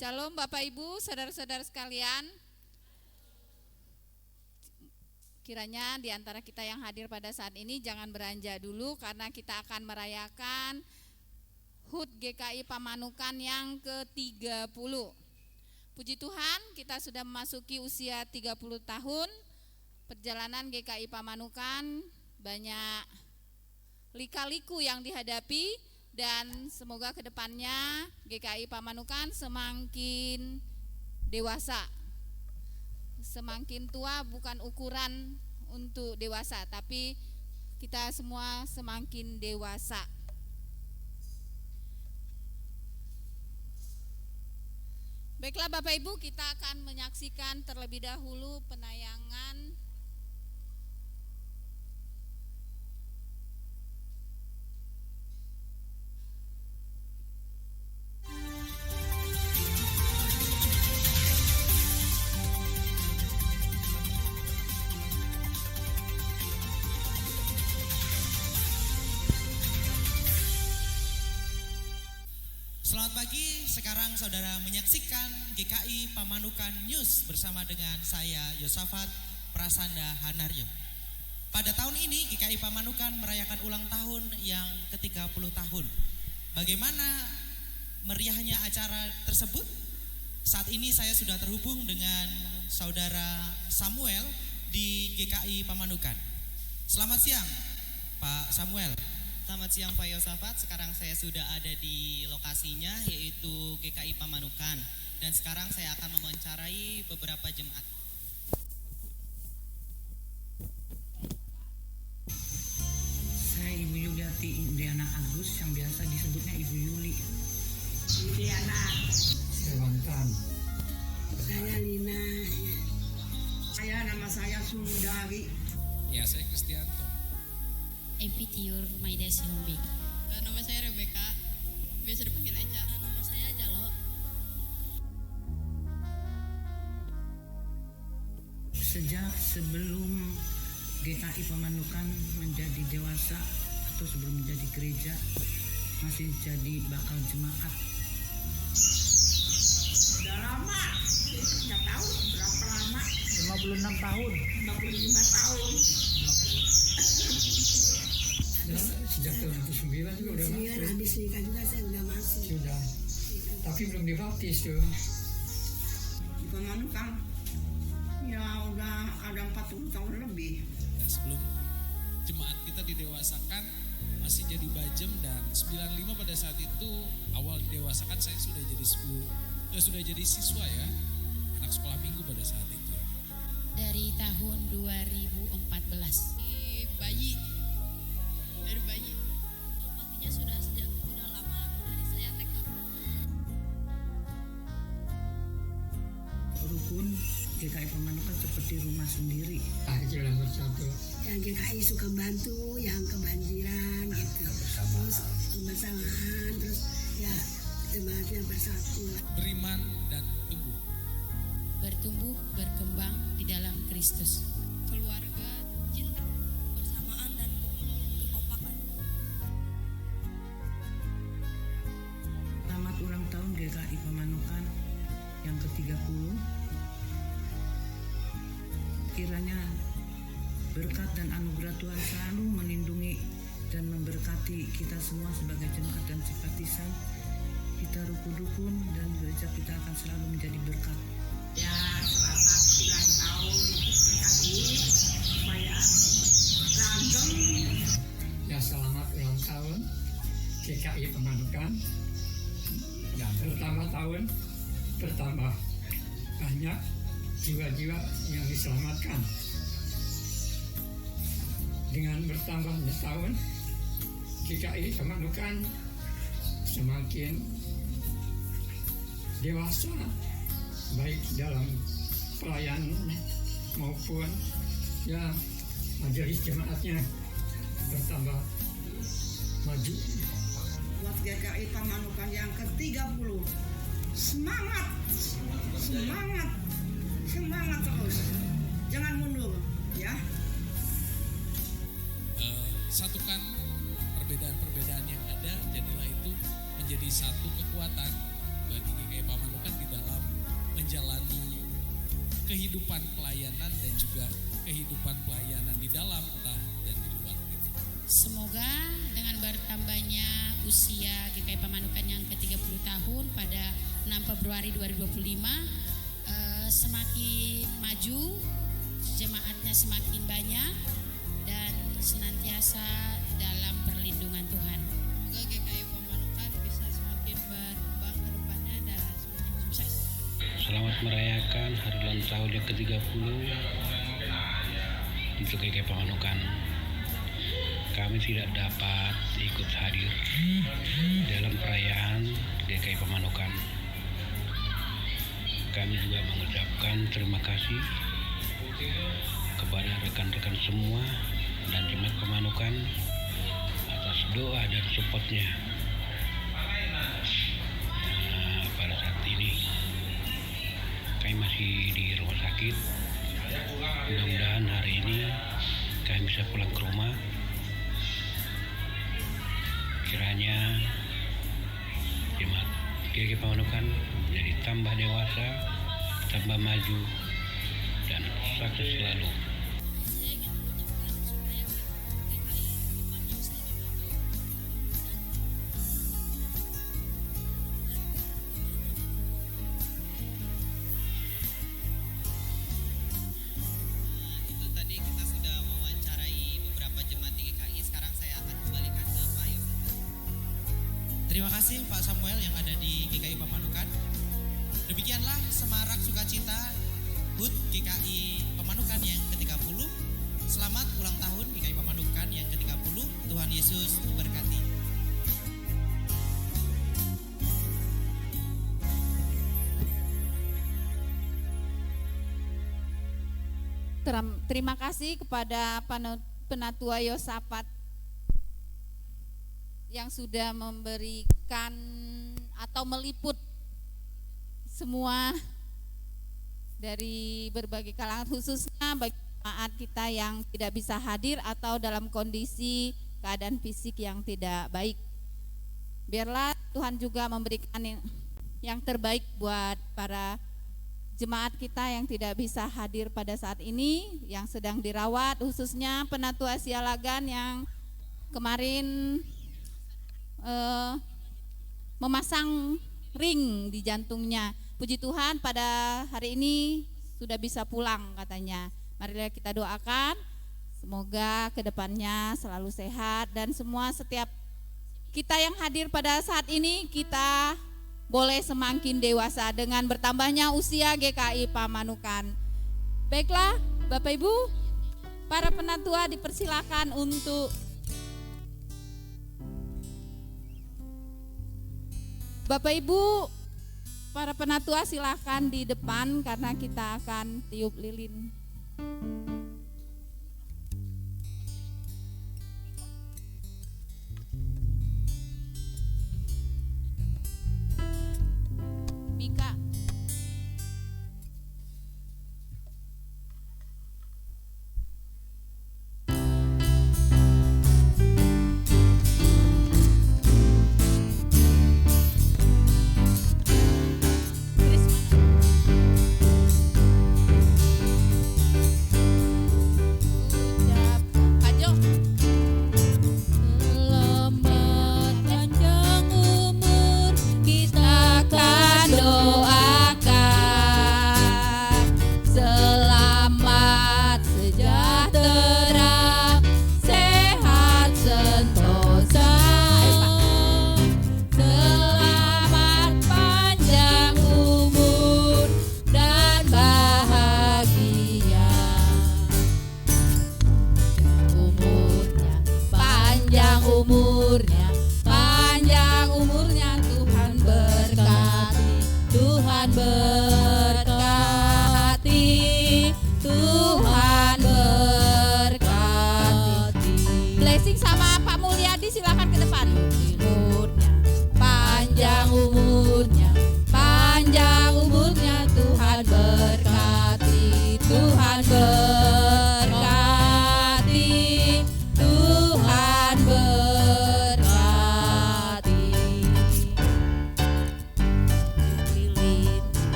Shalom Bapak Ibu, saudara-saudara sekalian. Kiranya di antara kita yang hadir pada saat ini jangan beranjak dulu karena kita akan merayakan HUT GKI Pamanukan yang ke-30. Puji Tuhan, kita sudah memasuki usia 30 tahun perjalanan GKI Pamanukan, banyak lika-liku yang dihadapi dan semoga kedepannya GKI Pamanukan semakin dewasa. Semakin tua bukan ukuran untuk dewasa, tapi kita semua semakin dewasa. Baiklah Bapak Ibu, kita akan menyaksikan terlebih dahulu penayangan Selamat pagi, sekarang saudara menyaksikan GKI Pamanukan News bersama dengan saya Yosafat Prasanda Hanaryo. Pada tahun ini GKI Pamanukan merayakan ulang tahun yang ke-30 tahun. Bagaimana meriahnya acara tersebut? Saat ini saya sudah terhubung dengan saudara Samuel di GKI Pamanukan. Selamat siang Pak Samuel. Selamat siang Pak Yosafat, sekarang saya sudah ada di lokasinya yaitu GKI Pamanukan. Dan sekarang saya akan mewawancarai beberapa jemaat. Saya Ibu Yuliati Indiana Agus yang biasa disebutnya Ibu Yuli. Indiana. Sewantan. Saya Lina. Nama saya Sundari. Ya, saya Kristianto. Epitiur Maida Sihombing. Nama saya Rebecca, biasa dipanggil Eca. Nama saya Jalo. Sejak sebelum GKI Pamanukan menjadi dewasa atau sebelum menjadi gereja, masih jadi bakal jemaat. Udah lama, nggak tahu berapa lama. 56 tahun. 55 tahun. Sejak tahun 1999 juga udah masuk. Habis nikah juga saya udah masuk. Sudah. Tapi belum dibaptis tuh. Di Pamanukan, ya udah ada 40 tahun lebih. Sebelum jemaat kita didewasakan masih jadi bajem, dan 95 pada saat itu awal didewasakan saya sudah jadi siswa ya, anak sekolah minggu pada saat itu. Dari tahun 2014. Bayi. Dari bayi. Pastinya sudah lama dari saya TK. Rukun GKI Pamanukan seperti rumah sendiri. Yang GKI suka bantu, yang kebanjiran gitu. Terus kebersamaan, terus ya jemaatnya bersatu. Beriman dan tumbuh. Bertumbuh, berkembang di dalam Kristus. Keluarga, cinta, bersamaan dan kekompakan. Selamat ulang tahun GKI Pamanukan yang ke-30. Kiranya berkat dan anugerah Tuhan selalu melindungi dan memberkati kita semua sebagai jemaat dan simpatisan. Kita rukun-rukun dan gereja kita akan selalu menjadi berkat. Ya, selamat ulang tahun GKI supaya langgeng. Ya, selamat ulang tahun GKI Pamanukan. Ya, bertambah tahun, bertambah banyak jiwa-jiwa yang diselamatkan. Dengan bertambahnya tahun, GKI Pamanukan semakin dewasa, baik dalam pelayanan maupun ya majelis jemaatnya bertambah maju. Buat GKI Pamanukan yang ke-30, semangat, semangat, semangat terus, jangan mundur, ya. Satukan perbedaan-perbedaan yang ada, jadilah itu menjadi satu kekuatan bagi GKI Pamanukan di dalam menjalani kehidupan pelayanan dan juga kehidupan pelayanan di dalam entah dan di luar gitu. Semoga dengan bertambahnya usia GKI Pamanukan yang ke-30 tahun pada 6 Februari 2025 semakin maju, jemaatnya semakin banyak dan senantiasa dalam perlindungan Tuhan. Semoga GKI Pamanukan bisa semakin berkembang ke depannya dan semakin sukses. Selamat merayakan hari ulang tahun yang ke-30 untuk GKI Pamanukan. Kami tidak dapat ikut hadir dalam perayaan GKI Pamanukan. Kami juga mengucapkan terima kasih kepada rekan-rekan semua dan jemaat Pamanukan atas doa dan supportnya. Pada saat ini kami masih di rumah sakit. Mudah-mudahan hari ini kami bisa pulang ke rumah. Kiranya jemaat GKI Pamanukan menjadi tambah dewasa, tambah maju, dan sukses selalu. Itu tadi kita sudah mewawancarai beberapa jemaat di GKI. Sekarang saya akan kembalikan ke Pak Yosafat. Terima kasih Pak Samuel yang ada di GKI Pamanukan. Demikianlah semarak sukacita HUT GKI Pamanukan yang ke-30. Selamat ulang tahun GKI Pamanukan yang ke-30. Tuhan Yesus memberkati. Terima kasih kepada Penatua Yosafat yang sudah memberikan atau meliput semua dari berbagai kalangan, khususnya bagi jemaat kita yang tidak bisa hadir atau dalam kondisi keadaan fisik yang tidak baik. Biarlah Tuhan juga memberikan yang terbaik buat para jemaat kita yang tidak bisa hadir pada saat ini, yang sedang dirawat, khususnya Penatua Sialagan yang kemarin memasang ring di jantungnya. Puji Tuhan pada hari ini sudah bisa pulang katanya. Marilah kita doakan semoga kedepannya selalu sehat dan semua setiap kita yang hadir pada saat ini kita boleh semakin dewasa dengan bertambahnya usia GKI Pamanukan. Baiklah Bapak Ibu, para penatua dipersilakan untuk Bapak Ibu, para penatua silakan di depan karena kita akan tiup lilin. Mika.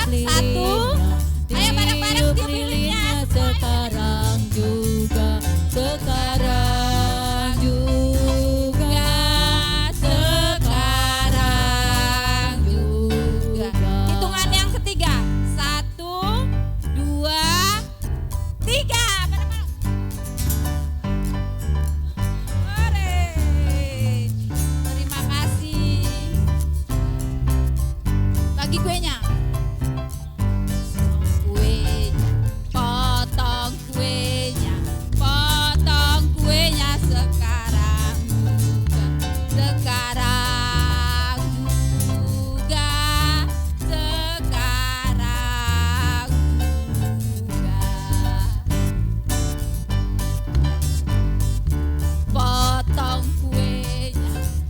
Satu. Ayo bareng-bareng tiup lilinnya sekarang juga, sekarang juga, sekarang juga. Hitungan yang ketiga. 1, 2, 3. Bareng-bareng. Ore. Terima kasih. Bagi kuenya. Potong kuenya sekarang juga, sekarang juga, sekarang juga.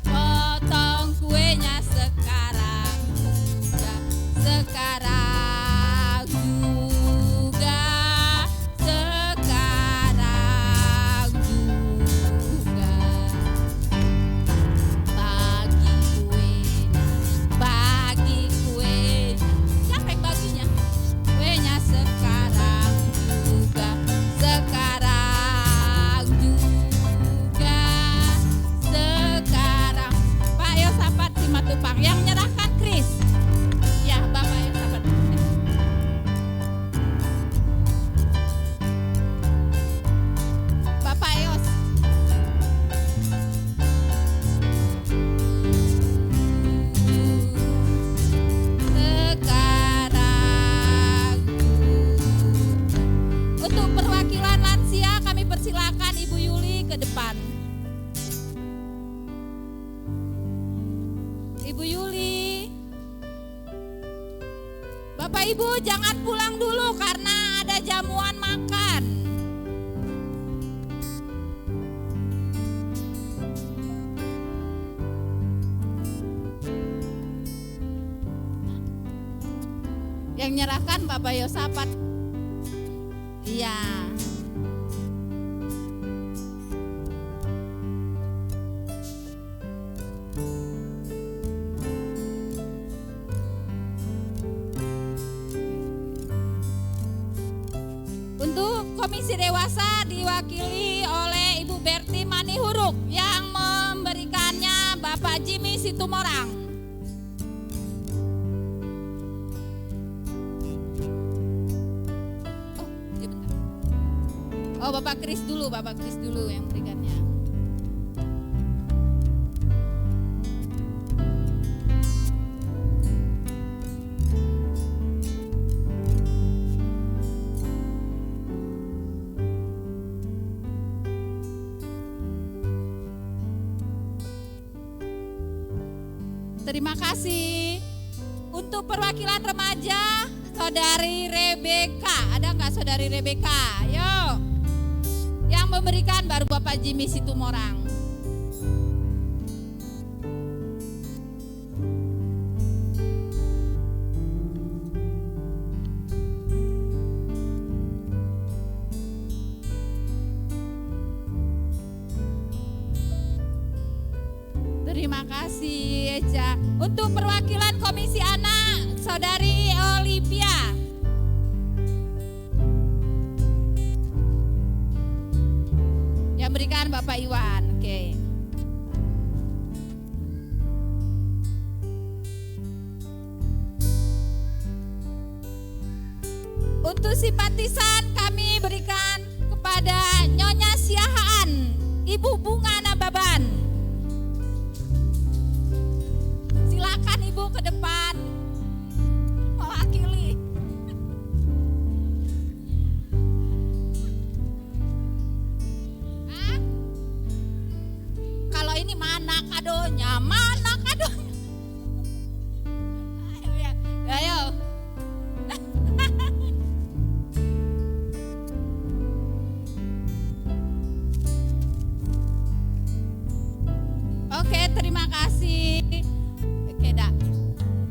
Potong kuenya sekarang juga, sekarang juga, sekarang juga. Bagi kuenya, siapa yang baginya? Kuenya sekarang juga, sekarang juga, sekarang. Pak Yosafat Simatupang yang menyerahkan Kris. Ya, Bapak Yosafat. Bapak Yos. Sekarang. Untuk perwakilan lansia kami persilakan Ibu Yuli ke depan. Ibu Yuli. Bapak Ibu jangan pulang dulu karena ada jamuan makan. Yang nyerahkan Bapak Yosafat. Iya. Untuk Komisi Dewasa diwakili oleh Ibu Berti Manihuruk, yang memberikannya Bapak Jimmy Situmorang. Oh, Bapak Kris dulu yang berikannya. Terima kasih. Untuk perwakilan remaja, Saudari Rebeka. Ada nggak Saudari Rebeka? Yuk. Yang memberikan baru Bapak Jimmy Situmorang. Terima kasih Eca. Untuk perwakilan Komisi Anak, Saudari Olivia. Yang berikan Bapak Iwan. Oke. Untuk simpatisan kami berikan kepada Nyonya Siahaan, Ibu Bunga Nababan. Silakan Ibu ke depan mewakili. Kalau ini mana kadonya? Mana kadonya? Ayo. Oke, terima kasih. Oke, dah.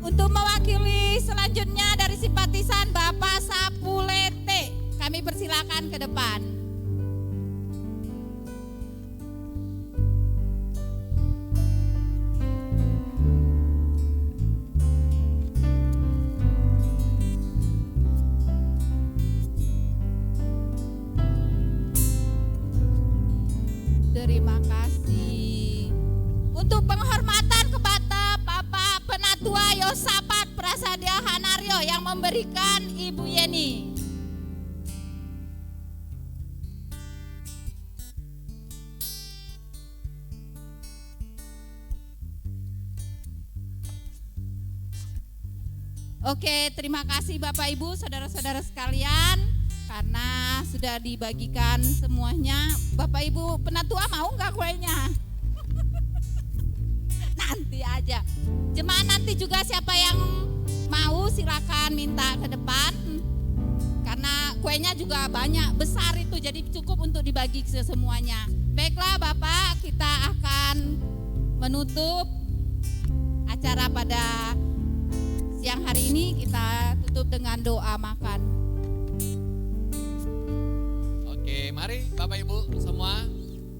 Untuk mewakili selanjutnya dari simpatisan Bapak Sapulete, kami persilakan ke depan. Yosapat Prasadya Hanario yang memberikan Ibu Yeni. Oke, terima kasih Bapak Ibu, saudara-saudara sekalian, karena sudah dibagikan semuanya. Bapak Ibu penatua mau nggak kuenya? Nanti aja. Jemaat nanti juga siapa yang mau silakan minta ke depan, karena kuenya juga banyak, besar itu, jadi cukup untuk dibagi ke semuanya. Baiklah Bapak, kita akan menutup acara pada siang hari ini. Kita tutup dengan doa makan. Oke, mari Bapak Ibu semua,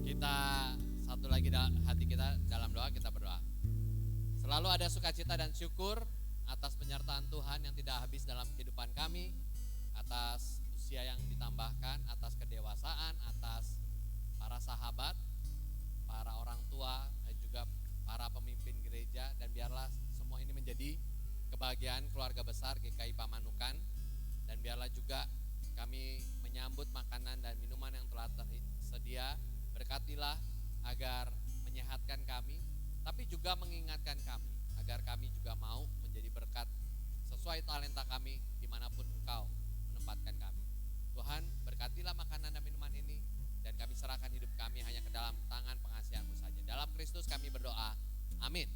kita satu lagi hati kita dalam doa, kita berdoa. Selalu ada sukacita dan syukur atas penyertaan Tuhan yang tidak habis dalam kehidupan kami, atas usia yang ditambahkan, atas kedewasaan, atas para sahabat, para orang tua, dan juga para pemimpin gereja, dan biarlah semua ini menjadi kebahagiaan keluarga besar GKI Pamanukan, dan biarlah juga kami menyambut makanan dan minuman yang telah tersedia. Berkatilah agar menyehatkan kami, tapi juga mengingatkan kami agar kami juga mau menjadi berkat sesuai talenta kami dimanapun Engkau menempatkan kami. Tuhan, berkatilah makanan dan minuman ini, dan kami serahkan hidup kami hanya ke dalam tangan pengasihan-Mu saja. Dalam Kristus kami berdoa, amin.